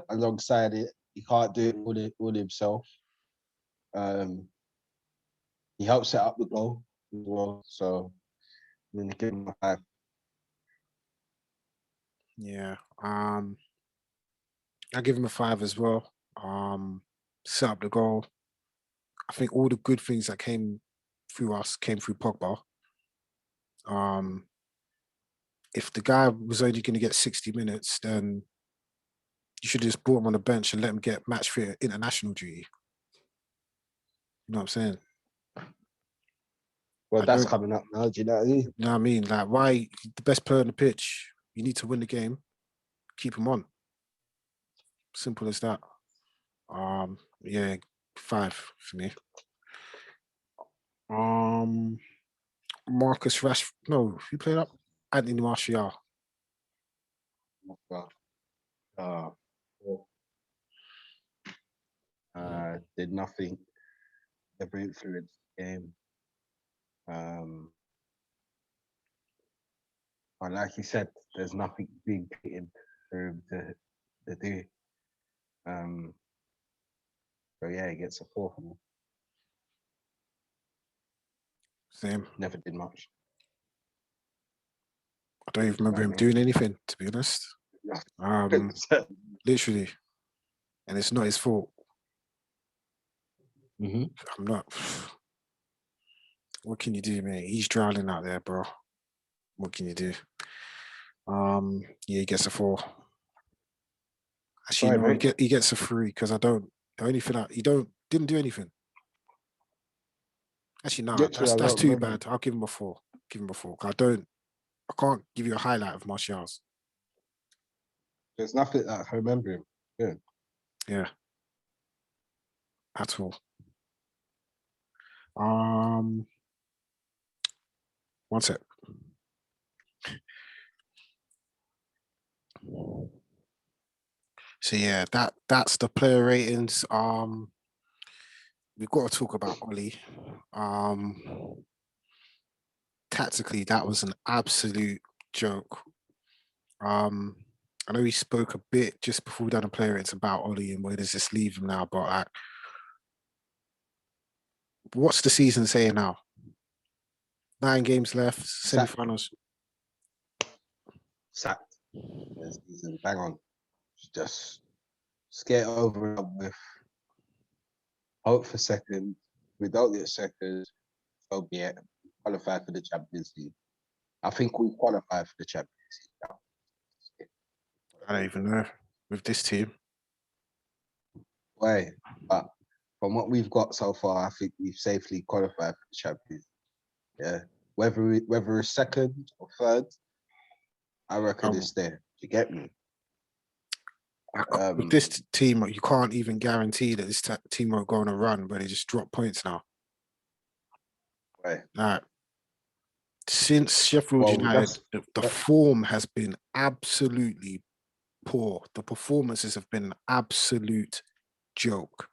alongside it. He can't do it all himself. He helps set up the goal as well, so I'm gonna give him a 5. Yeah, I give him a 5 as well. Set up the goal. I think all the good things that came through us came through Pogba. If the guy was only going to get 60 minutes, then you should have just brought him on the bench and let him get match fit international duty. You know what I'm saying? Well, that's coming up now. Do you know what I mean? You know what I mean? Like, why the best player on the pitch? You need to win the game. Keep him on. Simple as that. Yeah, 5 for me. Marcus Rashford. No, who played up? Anthony Martial. Did nothing. Never influenced the game. But like you said, there's nothing big for him to do. So yeah, he gets a 4 from me. Same. Never did much. I don't even remember him doing anything, to be honest. Literally. And it's not his fault. Mm-hmm. I'm not. What can you do, mate? He's drowning out there, bro. What can you do? Yeah, he gets a 4. Actually, no, he gets a 3 because I don't. The only thing didn't do anything. Actually, no, that's too bad. I'll give him a 4. Give him a 4. I can't give you a highlight of Martial's. There's nothing that I remember him doing. Yeah. At all. One sec. So yeah, that's the player ratings. We've got to talk about Oli. Tactically, that was an absolute joke. I know we spoke a bit just before we done the player ratings about Oli and where does this leave him now, but like, what's the season saying now? 9 games left, semi-finals. Sacked. Yes, season, bang on. Just get over it with. Hope for second. We don't get second. So be it. Qualify for the Champions League. I think we qualify for the Champions League now. I don't even know with this team. Why? But from what we've got so far, I think we've safely qualified for the Champions League. Yeah. Whether it's second or third, I reckon it's there. Do you get me? With this team, you can't even guarantee that this team won't go on a run where they just drop points now. Right. Since Sheffield United, the form has been absolutely poor. The performances have been an absolute joke.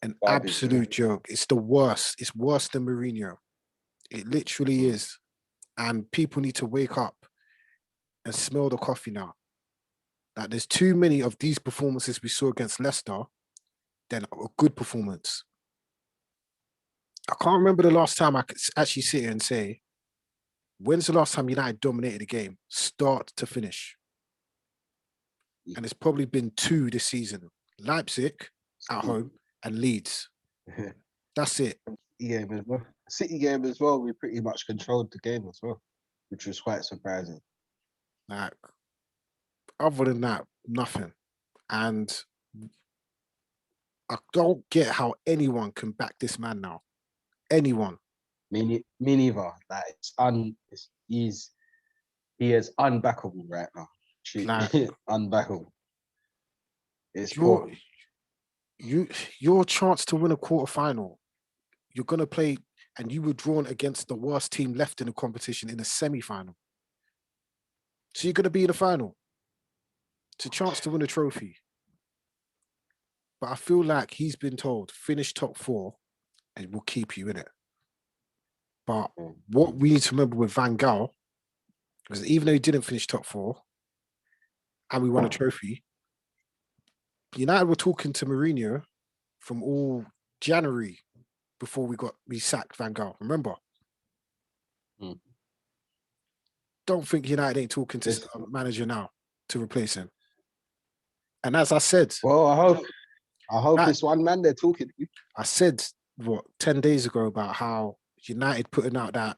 An absolute joke. It's the worst. It's worse than Mourinho. It literally is. And people need to wake up and smell the coffee now. That there's too many of these performances we saw against Leicester than a good performance. I can't remember the last time I could actually sit here and say, when's the last time United dominated a game, start to finish? And it's probably been 2 this season. Leipzig at home and Leeds. That's it. City game as well, we pretty much controlled the game as well, which was quite surprising. Like, other than that, nothing. And I don't get how anyone can back this man now. Anyone. Me neither. Like, he is unbackable right now. Like, unbackable. It's your chance to win a quarterfinal. You're gonna play, and you were drawn against the worst team left in the competition in a semi-final. So you're gonna be in the final. It's a chance to win a trophy. But I feel like he's been told, finish top 4 and we'll keep you in it. But what we need to remember with Van Gaal, because even though he didn't finish top 4 and we won a trophy, United were talking to Mourinho from all January before we sacked Van Gaal. Remember? Don't think United ain't talking to a manager now to replace him. And as I said, well, I hope it's one man they're talking to. I said 10 days ago about how United putting out that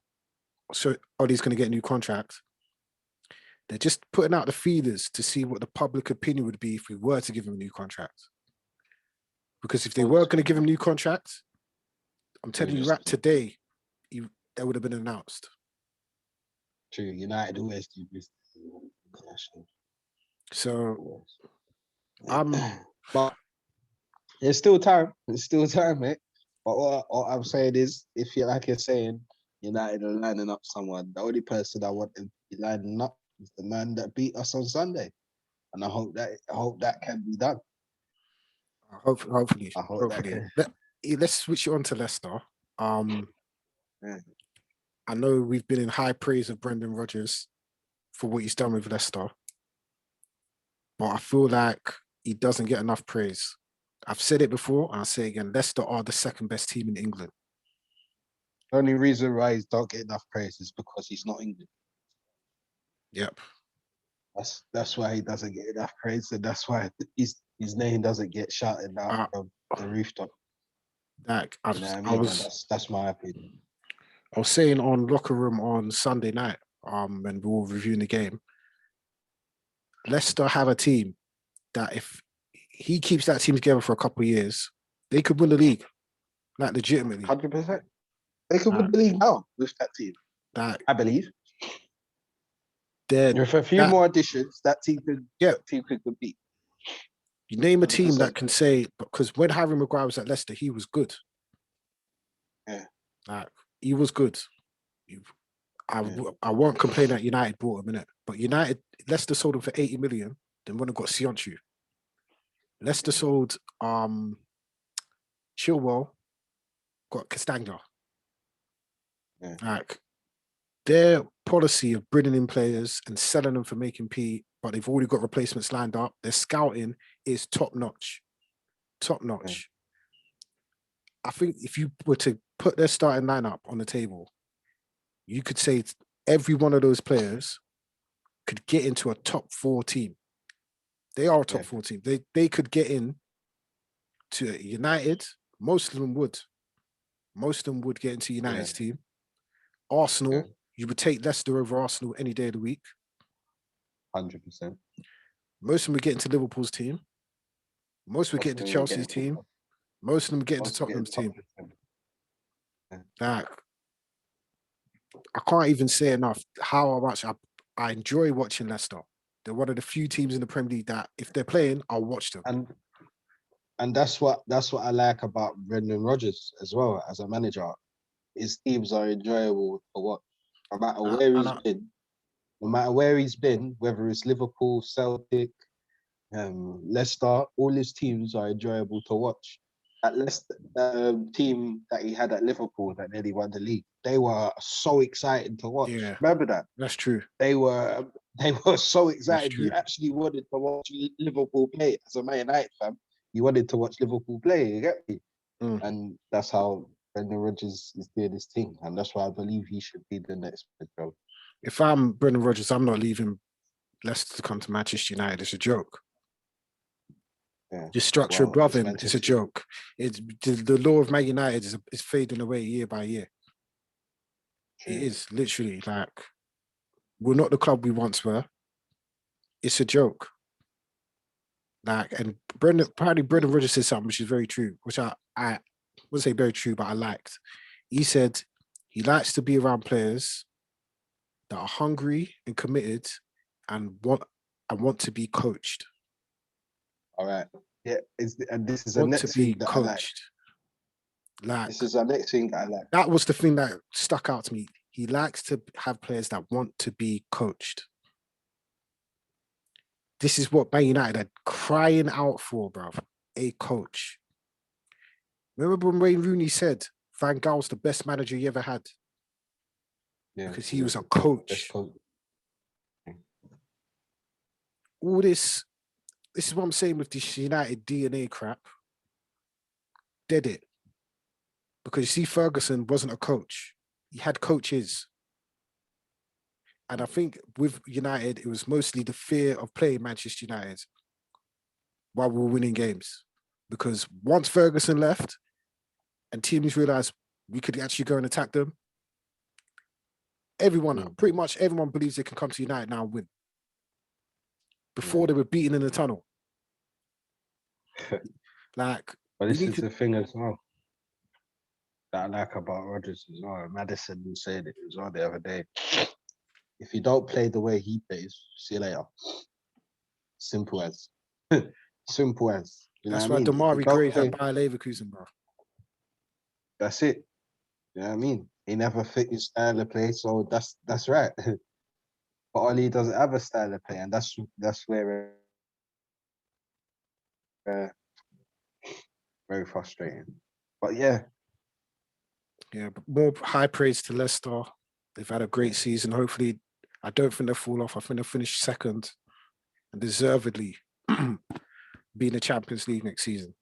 Ollie's going to get a new contract. They're just putting out the feelers to see what the public opinion would be if we were to give him a new contract. Because if they were going to give him a new contract, I'm telling you, right today, that would have been announced. True, United always do this. So, but there's still time. There's still time, mate. But what I'm saying is, if you're like you're saying, United are lining up someone, the only person I want them to be lining up is the man that beat us on Sunday, and I hope that can be done. Hopefully. I hope that can. Let's switch it on to Leicester. Yeah. I know we've been in high praise of Brendan Rodgers for what he's done with Leicester, but I feel like he doesn't get enough praise. I've said it before, and I'll say it again. Leicester are the second best team in England. The only reason why he don't get enough praise is because he's not English. Yep. That's why he doesn't get enough praise, and that's why his name doesn't get shouted out from the rooftop. Like that's my opinion. I was saying on Locker Room on Sunday night, when we were reviewing the game, Leicester have a team that if he keeps that team together for a couple of years, they could win the league. Like legitimately. 100%. They could win the league now with that team. I believe. With a few more additions, that team could compete. You name a team 100%. That can say, because when Harry Maguire was at Leicester, he was good. Yeah. Like, he was good. I won't complain that United bought him, innit? But Leicester sold him for 80 million, then went and got Sionchu. Leicester sold Chilwell, got Castagna. Yeah. Like, their policy of bringing in players and selling them for making P, but they've already got replacements lined up. Their scouting is top notch. Top notch. Yeah. I think if you were to put their starting lineup on the table, you could say every one of those players could get into a top 4 team. They are a top 4 team. They could get in to United. Most of them would. Most of them would get into United's team. Arsenal, you would take Leicester over Arsenal any day of the week. 100%. Most of them would get into Liverpool's team. Most would get into Chelsea's team. Most of them would get into Tottenham's team. Like, I can't even say enough how much I enjoy watching Leicester. They're one of the few teams in the Premier League that if they're playing, I'll watch them. And that's what I like about Brendan Rodgers as well as a manager. His teams are enjoyable to watch, no matter where he's been. No matter where he's been, whether it's Liverpool, Celtic, Leicester, all his teams are enjoyable to watch. At Leicester, team that he had at Liverpool that nearly won the league, they were so exciting to watch. Yeah, remember that? That's true. They were so excited. You actually wanted to watch Liverpool play as a Man United fan. You wanted to watch Liverpool play, you get me? And that's how Brendan Rodgers is doing his thing, and that's why I believe he should be the next job. If I'm Brendan Rodgers, I'm not leaving Leicester to come to Manchester United. It's a joke. Yeah. The structure above him is a joke. It's the law of Man United is fading away year by year. True. It is literally like we're not the club we once were. It's a joke. Like, and Brendan Rodgers said something which is very true, which I wouldn't say very true, but I liked. He said he likes to be around players that are hungry and committed and want to be coached. All right. Yeah, and this is the next thing that coached. I like. This is the next thing I like. That was the thing that stuck out to me. He likes to have players that want to be coached. This is what Man United are crying out for, bruv. A coach. Remember when Wayne Rooney said Van Gaal's the best manager he ever had? Yeah, because he was a coach. All this is what I'm saying with this United DNA crap. Did it. Because you see, Ferguson wasn't a coach. He had coaches. And I think with United, it was mostly the fear of playing Manchester United while we were winning games. Because once Ferguson left and teams realised we could actually go and attack them, pretty much everyone believes they can come to United now and win. Before they were beaten in the tunnel. Like, but this is the thing as well. that I like about Rodgers as well. Madison said it as well the other day. If you don't play the way he plays, see you later. Simple as. Simple as. You know That's what I why mean? If you Damari don't Gray's at play, Bayer Leverkusen, bro. that's it. You know what I mean? He never fit his style of play, so that's right. But Oli doesn't have a style of play, and that's where very frustrating. But yeah, But more high praise to Leicester. They've had a great season. Hopefully, I don't think they'll fall off. I think they'll finish second and deservedly be in the Champions League next season.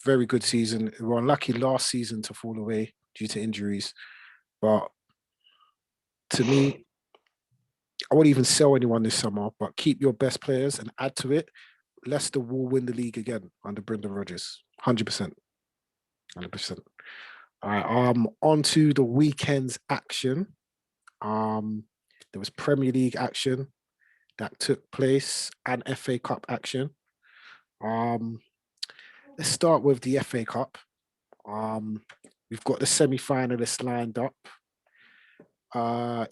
Very good season. We were unlucky last season to fall away due to injuries. But to me, I won't even sell anyone this summer, but keep your best players and add to it. Leicester will win the league again under Brendan Rodgers. 100%. 100%. All right. On to the weekend's action. There was Premier League action that took place and FA Cup action. Let's start with the FA Cup. We've got the semi-finalists lined up.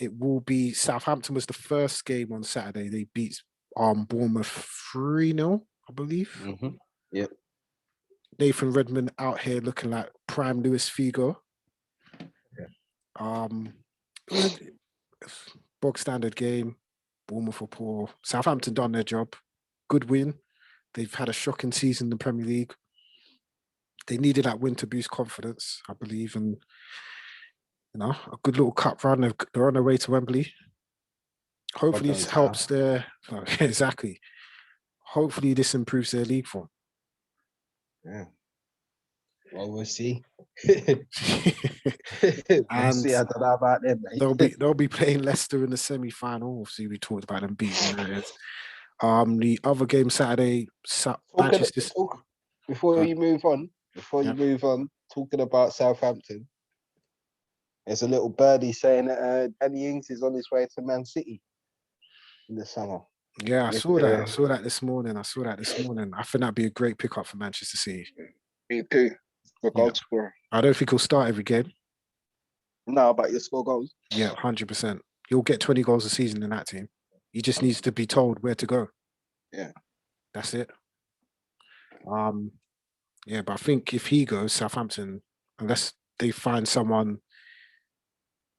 It will be Southampton was the first game on Saturday. They beat Bournemouth 3-0, I believe. mm-hmm. Yep. Nathan Redmond out here looking like prime Luis Figo. Yeah. Bog standard game. Bournemouth were poor. Southampton done their job. Good win. They've had a shocking season in the Premier League. They needed that win to boost confidence, I believe, and a good little cup run. They're on their way to Wembley. Hopefully, this helps their exactly. Hopefully, this improves their league form. Yeah. Well, we'll see. And we'll see. I don't know about them. Mate. They'll be playing Leicester in the semi-final. Obviously, we talked about them beating United. The other game Saturday, Manchester. Before you move on, talking about Southampton, there's a little birdie saying that Danny Ings is on his way to Man City in the summer. Yeah, I saw that. I saw that this morning. I think that'd be a great pickup for Manchester City. Me too. For goal scorer. I don't think he'll start every game. No, but he'll score goals. Yeah, 100%. He'll get 20 goals a season in that team. He just needs to be told where to go. Yeah. That's it. Yeah, but I think if he goes, Southampton, unless they find someone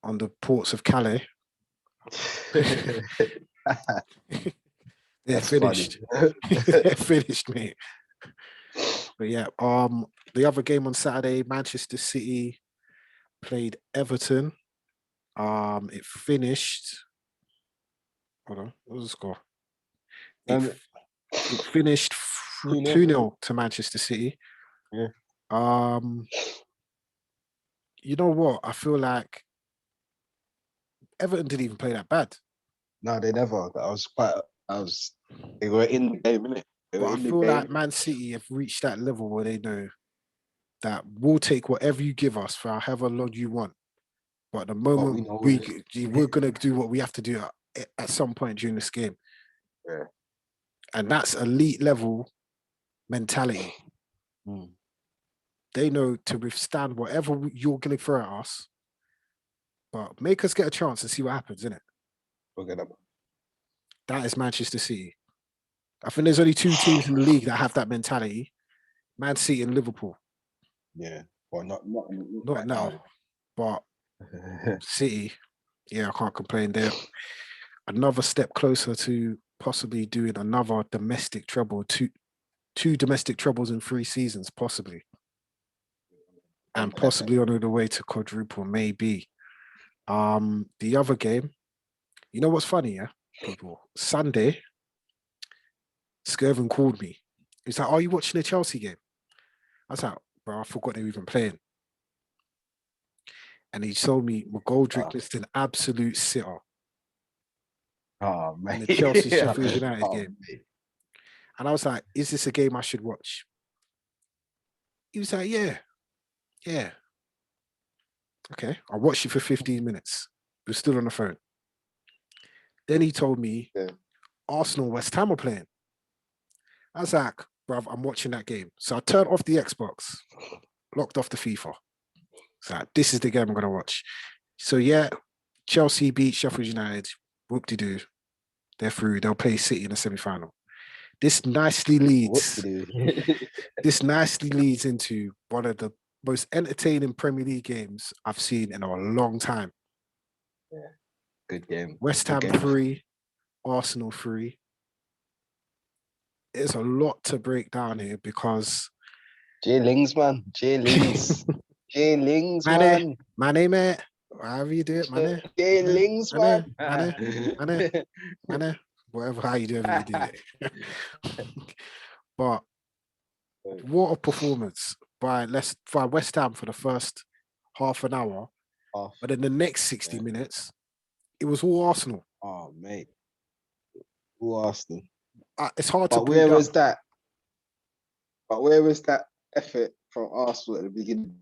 on the ports of Calais, they're finished. They're finished, mate. But yeah, the other game on Saturday, Manchester City played Everton. It finished. Hold on, what was the score? It finished 2-0 to Manchester City. Yeah. You know what? I feel like Everton didn't even play that bad. No, they never. They were in the game, innit? But I feel like Man City have reached that level where they know that we'll take whatever you give us for however long you want. But the moment we're going to do what we have to do at some point during this game. Yeah. And that's elite level mentality. They know to withstand whatever you're going to throw at us, but make us get a chance and see what happens, innit? That is Manchester City. I think there's only two teams in the league that have that mentality: Man City and Liverpool. Yeah, well, not right now, but City. Yeah, I can't complain. They're another step closer to possibly doing another domestic treble. Two domestic trebles in 3 seasons, possibly, and possibly on the way to quadruple, maybe. The other game, you know what's funny, yeah, people? Sunday, Skervin called me. He's like, "Are you watching the Chelsea game?" I was like, "Bro, I forgot they were even playing." And he told me McGoldrick is an absolute sitter. Oh, man. In the Chelsea Sheffield United game. Man. And I was like, "Is this a game I should watch?" He was like, "Yeah. Okay, I watched it for 15 minutes. We're still on the phone." Then he told me Arsenal West Ham are playing. I was like, "Bruv, I'm watching that game." So I turned off the Xbox, locked off the FIFA. So this is the game I'm gonna watch. So yeah, Chelsea beat Sheffield United. Whoop-de-doo. They're through. They'll play City in the semi-final. This nicely leads. This nicely leads into one of the most entertaining Premier League games I've seen in a long time. Yeah, good game. West Ham 3, Arsenal 3. There's a lot to break down here because J-Lings, man. J-Lings. J-Lings, man. Money, mate. However you do it, money. J-Lings, man. Money. Whatever, how you do it. But what a performance by West Ham for the first half an hour. But then the next 60 minutes, it was all Arsenal. Oh, mate. All Arsenal. It's hard to. But where was that? But where was that effort from Arsenal at the beginning?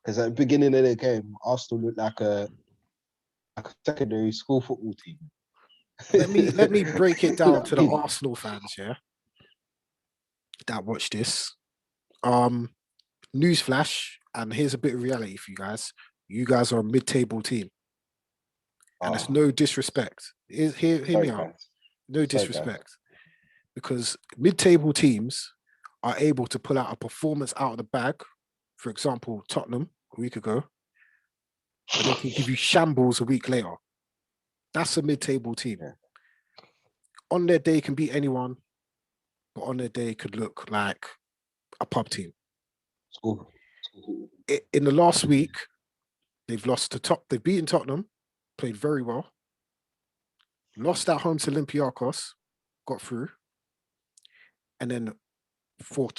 Because at the beginning of the game, Arsenal looked like a secondary school football team. Let me break it down to the Arsenal fans, yeah, that watch this. Newsflash, and here's a bit of reality for you guys. You guys are a mid-table team. And it's no disrespect. Hear me out. No disrespect. Because mid-table teams are able to pull out a performance out of the bag. For example, Tottenham a week ago. But they can give you shambles a week later. That's a mid-table team. Yeah. On their day can beat anyone, but on their day could look like a pub team. In the last week, they've beaten Tottenham, played very well, lost at home to Olympiacos, got through, and then for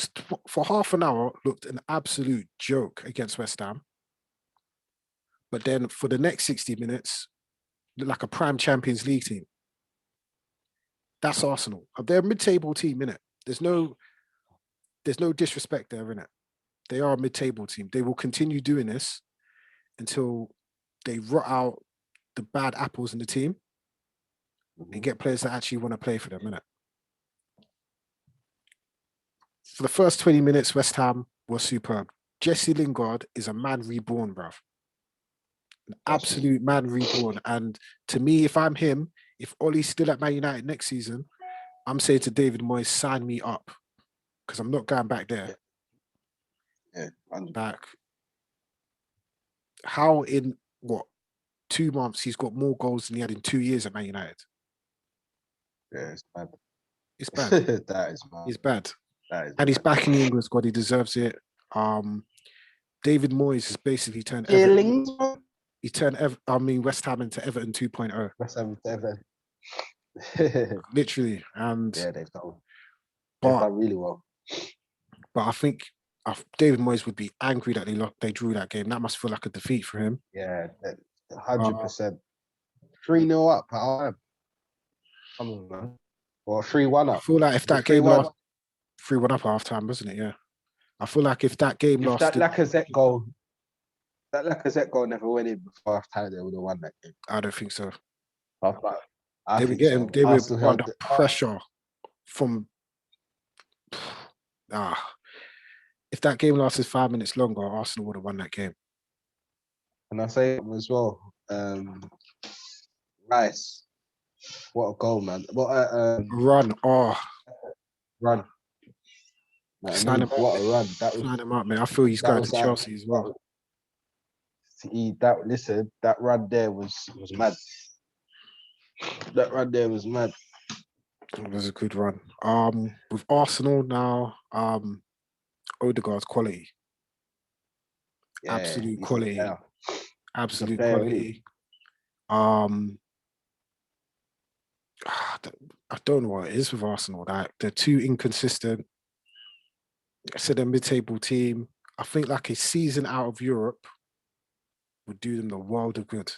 half an hour looked an absolute joke against West Ham. But then for the next 60 minutes, looked like a prime Champions League team. That's Arsenal. They're a mid-table team, innit? There's no disrespect there, innit? They are a mid-table team. They will continue doing this until they rot out the bad apples in the team and get players that actually want to play for them, innit? For the first 20 minutes, West Ham was superb. Jesse Lingard is a man reborn, bruv. An absolute man reborn. And to me, if I'm him, if Ollie's still at Man United next season, I'm saying to David Moyes, sign me up. Because I'm not going back there. Yeah. Like, how in, 2 months, he's got more goals than he had in 2 years at Man United? Yeah, it's bad. It's bad. That is bad. It's bad. And he's back in the English squad. He deserves it. David Moyes has basically turned West Ham into Everton 2.0. West Ham to Everton. Literally. And yeah, they've done really well. But I think David Moyes would be angry that they drew that game. That must feel like a defeat for him. Yeah, 100%. 3-0 up at half. Come on, man. Or 3-1 up. I feel like if that game lost 3-1 up at half time, wasn't it? Yeah. I feel like if that game lost, that Lacazette goal never went in before half time, they would have won that game. I don't think so. They were under pressure from. If that game lasted 5 minutes longer, Arsenal would have won that game. And I say as well, Rice, what a goal, man! What a run! Run! What a run! Sign him up, man. I feel he's going to Chelsea as well. That run there was mad. That run there was mad. It was a good run. With Arsenal now, Odegaard's quality. Yeah, absolute quality. Absolute quality. I don't know what it is with Arsenal. Like, they're too inconsistent. I said they're a mid-table team. I think like a season out of Europe would do them the world of good.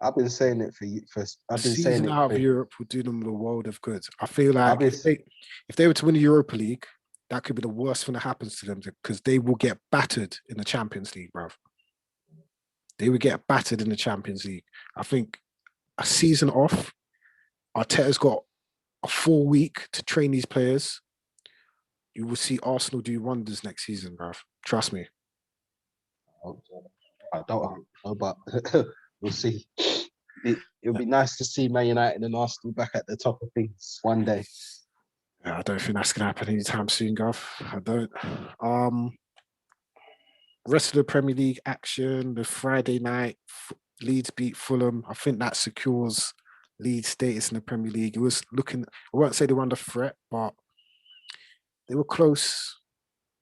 I've been saying it for you. I've been saying it out of Europe would do them the world of good. I feel like if they were to win the Europa League, that could be the worst thing that happens to them because they will get battered in the Champions League, bruv. They would get battered in the Champions League. I think a season off, Arteta's got a full week to train these players. You will see Arsenal do wonders next season, bruv. Trust me. I don't know, but we'll see. It'll be nice to see Man United and Arsenal back at the top of things one day. Yeah, I don't think that's gonna happen anytime soon, Gov. I don't. Rest of the Premier League action, the Friday night, Leeds beat Fulham. I think that secures Leeds' status in the Premier League. It was looking, I won't say they were under threat, but they were close.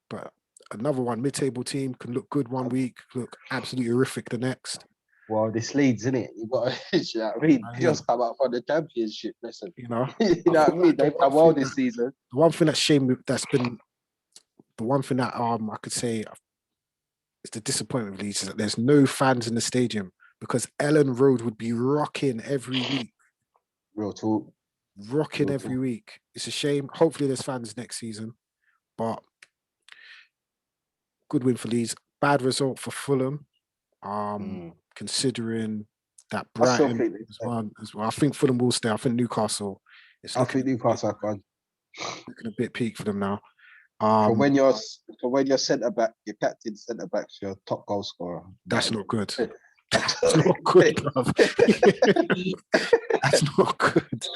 But another one, mid-table team, can look good one week, look absolutely horrific the next. Well, this Leeds, isn't it? You got to, you know what I mean? Just come up from the championship. Listen, you know what I mean? They've done well this season. The one thing that's shame that's been the one thing that I could say is the disappointment of Leeds is that there's no fans in the stadium because Ellen Road would be rocking every week. Real talk. Rocking every week. It's a shame. Hopefully there's fans next season, but good win for Leeds. Bad result for Fulham. Considering that Brighton as well. I think Fulham will stay. I think Newcastle. I think Newcastle are gone. Looking a bit peak for them now. For when you're centre back, your captain centre back's your top goal scorer. That's not good. That's not good, bruv. That's not good.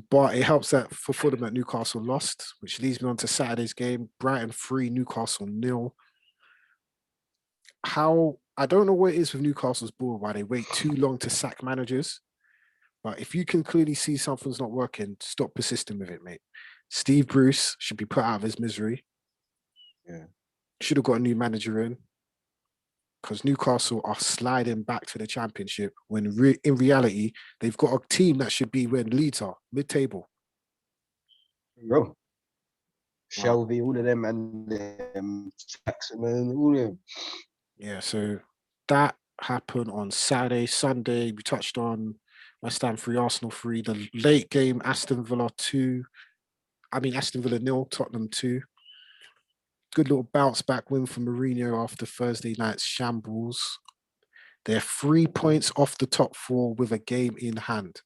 But it helps that for Fulham that Newcastle lost, which leads me on to Saturday's game. Brighton 3, Newcastle 0. I don't know what it is with Newcastle's ball, why they wait too long to sack managers. But if you can clearly see something's not working, stop persisting with it, mate. Steve Bruce should be put out of his misery. Yeah. Should have got a new manager in. Because Newcastle are sliding back to the championship when in reality, they've got a team that should be where Leeds are, mid-table. Bro. Shelby, all of them, and Jackson, and all of them. Yeah, so that happened on Saturday. Sunday, we touched on West Ham 3, Arsenal 3. The late game, Aston Villa 0, Tottenham 2. Good little bounce back win for Mourinho after Thursday night's shambles. They're 3 points off the top 4 with a game in hand.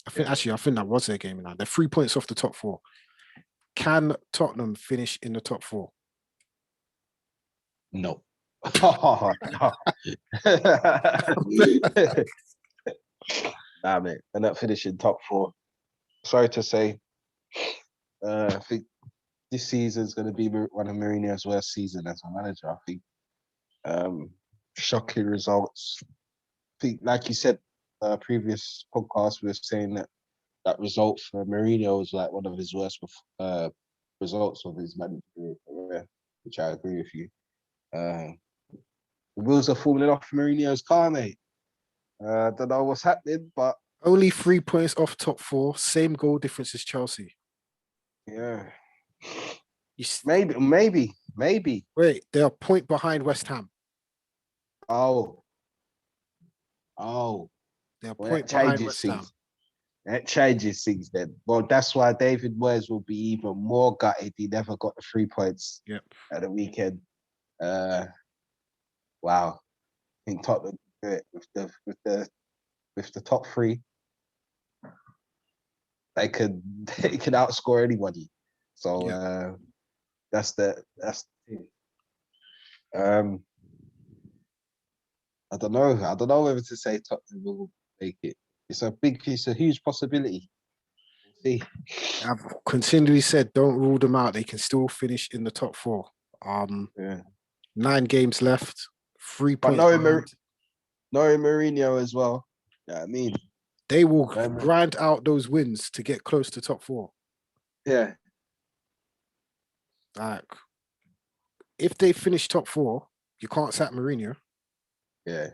I think that was their game in hand. They're 3 points off the top 4. Can Tottenham finish in the top 4? No. Oh, no. Nah, mate. They're not finishing top 4. Sorry to say. I think this season is going to be one of Mourinho's worst seasons as a manager. I think shocking results. I think, like you said, previous podcast, we were saying that result for Mourinho was like one of his worst results of his managerial career, which I agree with you. The wheels are falling off Mourinho's car, mate. I don't know what's happening, but only 3 points off top 4, same goal difference as Chelsea. Yeah. Maybe. Wait, they're a point behind West Ham. Oh. They're a point behind West Ham. That changes things then. Well, that's why David Moyes will be even more gutted. He never got the 3 points at the weekend. Wow. I think Tottenham do it with the top 3. They could outscore anybody. So that's the thing. I don't know whether to say Tottenham will make it. It's a huge possibility. We'll see. I've continually said don't rule them out. They can still finish in the top 4. 9 games left, 3 points. Knowing Mourinho as well. Yeah, I mean, they will grind out those wins to get close to top 4. Yeah. Like, if they finish top 4, you can't sack Mourinho. Yeah,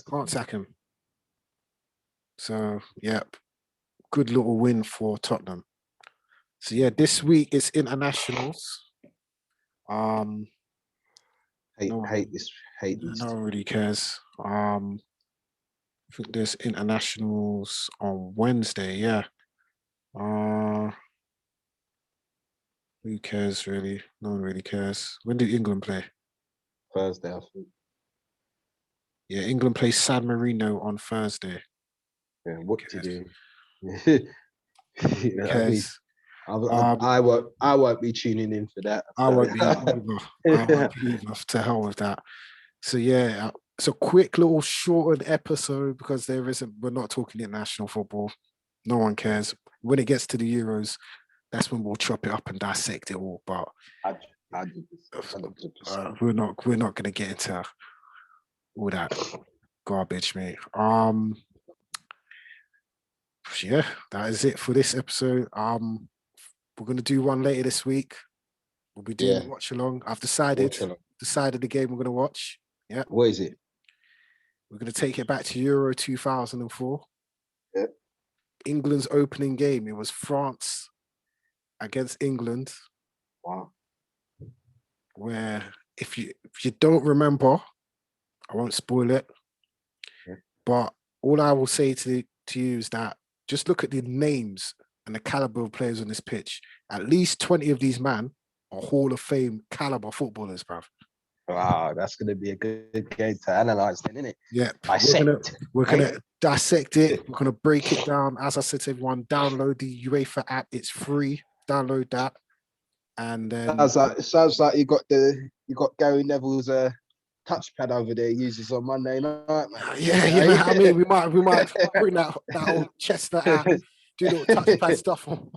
can't sack him. So, good little win for Tottenham. So this week it's internationals. Hate this. No one really cares. I think there's internationals on Wednesday. Yeah. Who cares really? No one really cares. When did England play? Thursday, I think. Yeah, England plays San Marino on Thursday. Yeah, what to do? Who cares? I won't be tuning in for that. I won't be either. I won't be either. To hell with that. So yeah, it's a quick little shortened episode because we're not talking international football. No one cares. When it gets to the Euros, that's when we'll chop it up and dissect it all. But 100%. we're not going to get into all that garbage, mate. Yeah, that is it for this episode. We're gonna do one later this week. We'll be doing a watch along. I've decided the game we're gonna watch. Yeah. What is it? We're gonna take it back to Euro 2004. Yeah. England's opening game. It was France against England. Wow. Where if you don't remember, I won't spoil it. Yeah. But all I will say to you is that just look at the names and the caliber of players on this pitch. At least 20 of these men are Hall of Fame caliber footballers, bruv. Wow, that's going to be a good game to analyze then, isn't it? Yeah. Dissect. We're gonna dissect it. We're going to break it down. As I said to everyone, download the UEFA app. It's free. Download that. And then... Sounds like you got Gary Neville's touchpad over there he uses on Monday night, man. Yeah. I mean, we might bring that old chestnut out, do little touchpad stuff on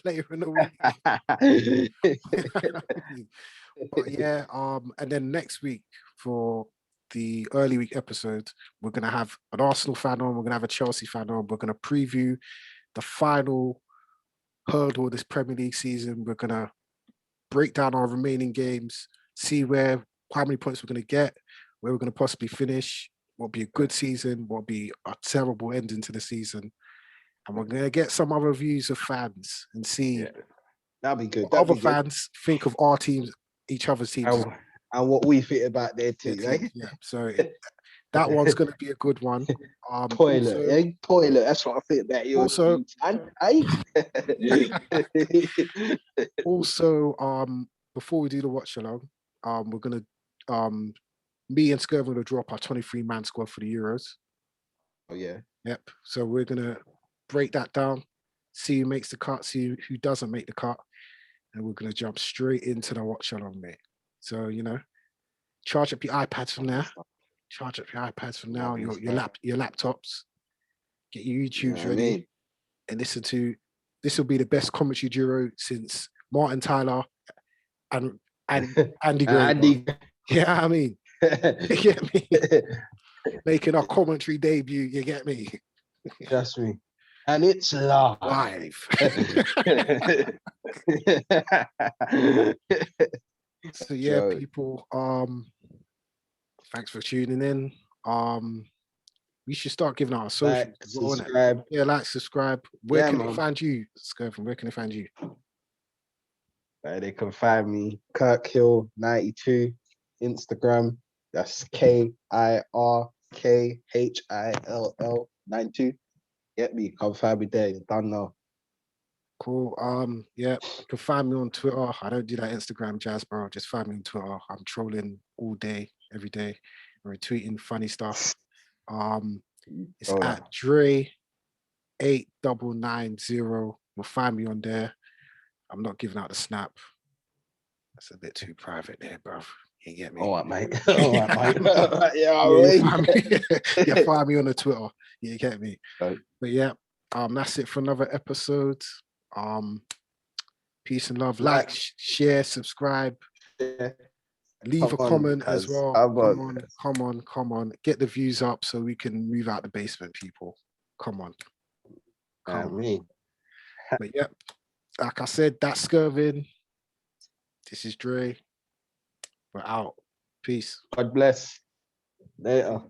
later in the week. But yeah, and then next week for the early week episode, we're gonna have an Arsenal fan on, we're gonna have a Chelsea fan on, we're gonna preview the final hurdle of this Premier League season. We're gonna break down our remaining games, see how many points we're going to get, where we're going to possibly finish, what'll be a good season, what'll be a terrible ending to the season. And we're going to get some other views of fans and see that'd be good. Other fans think of our teams, each other's teams. And what we think about their team, eh? Yeah, so that one's going to be a good one. Toilet. That's what I think about you. Also, before we do the watch along, we're gonna me and Skervin will drop our 23-man squad for the Euros. Oh yeah. Yep. So we're gonna break that down, see who makes the cut, see who doesn't make the cut, and we're gonna jump straight into the watch along, mate. So charge up your iPads from now. Your laptops. Get your YouTubes ready, and listen to. This will be the best commentary duo since Martin Tyler and Andy Gray. Yeah, I mean, you get me? Making our commentary debut, you get me? Trust me. And it's live. So yeah, people, thanks for tuning in. We should start giving out our socials. Subscribe. Yeah, subscribe. Where can they find you, Skervin? Where can they find you? They can find me, Kirkhill92, Instagram. That's KIRKHILL 92. Get me, come find me there. You're done now. Cool. Yeah, you can find me on Twitter. I don't do that Instagram jazz, bro. Just find me on Twitter. I'm trolling all day, every day. I'm retweeting funny stuff. It's at Dre 8990. You'll find me on there. I'm not giving out the snap. That's a bit too private there, bro. You get me? All right, mate. Yeah, find me on the Twitter. You get me? Right. But yeah, that's it for another episode. Peace and love. Like, share, subscribe. Yeah. Leave a comment as well. Come on. Get the views up so we can move out the basement, people. Come on. But yeah, like I said, that's Skervin. This is Dre. We're out. Peace. God bless. Later.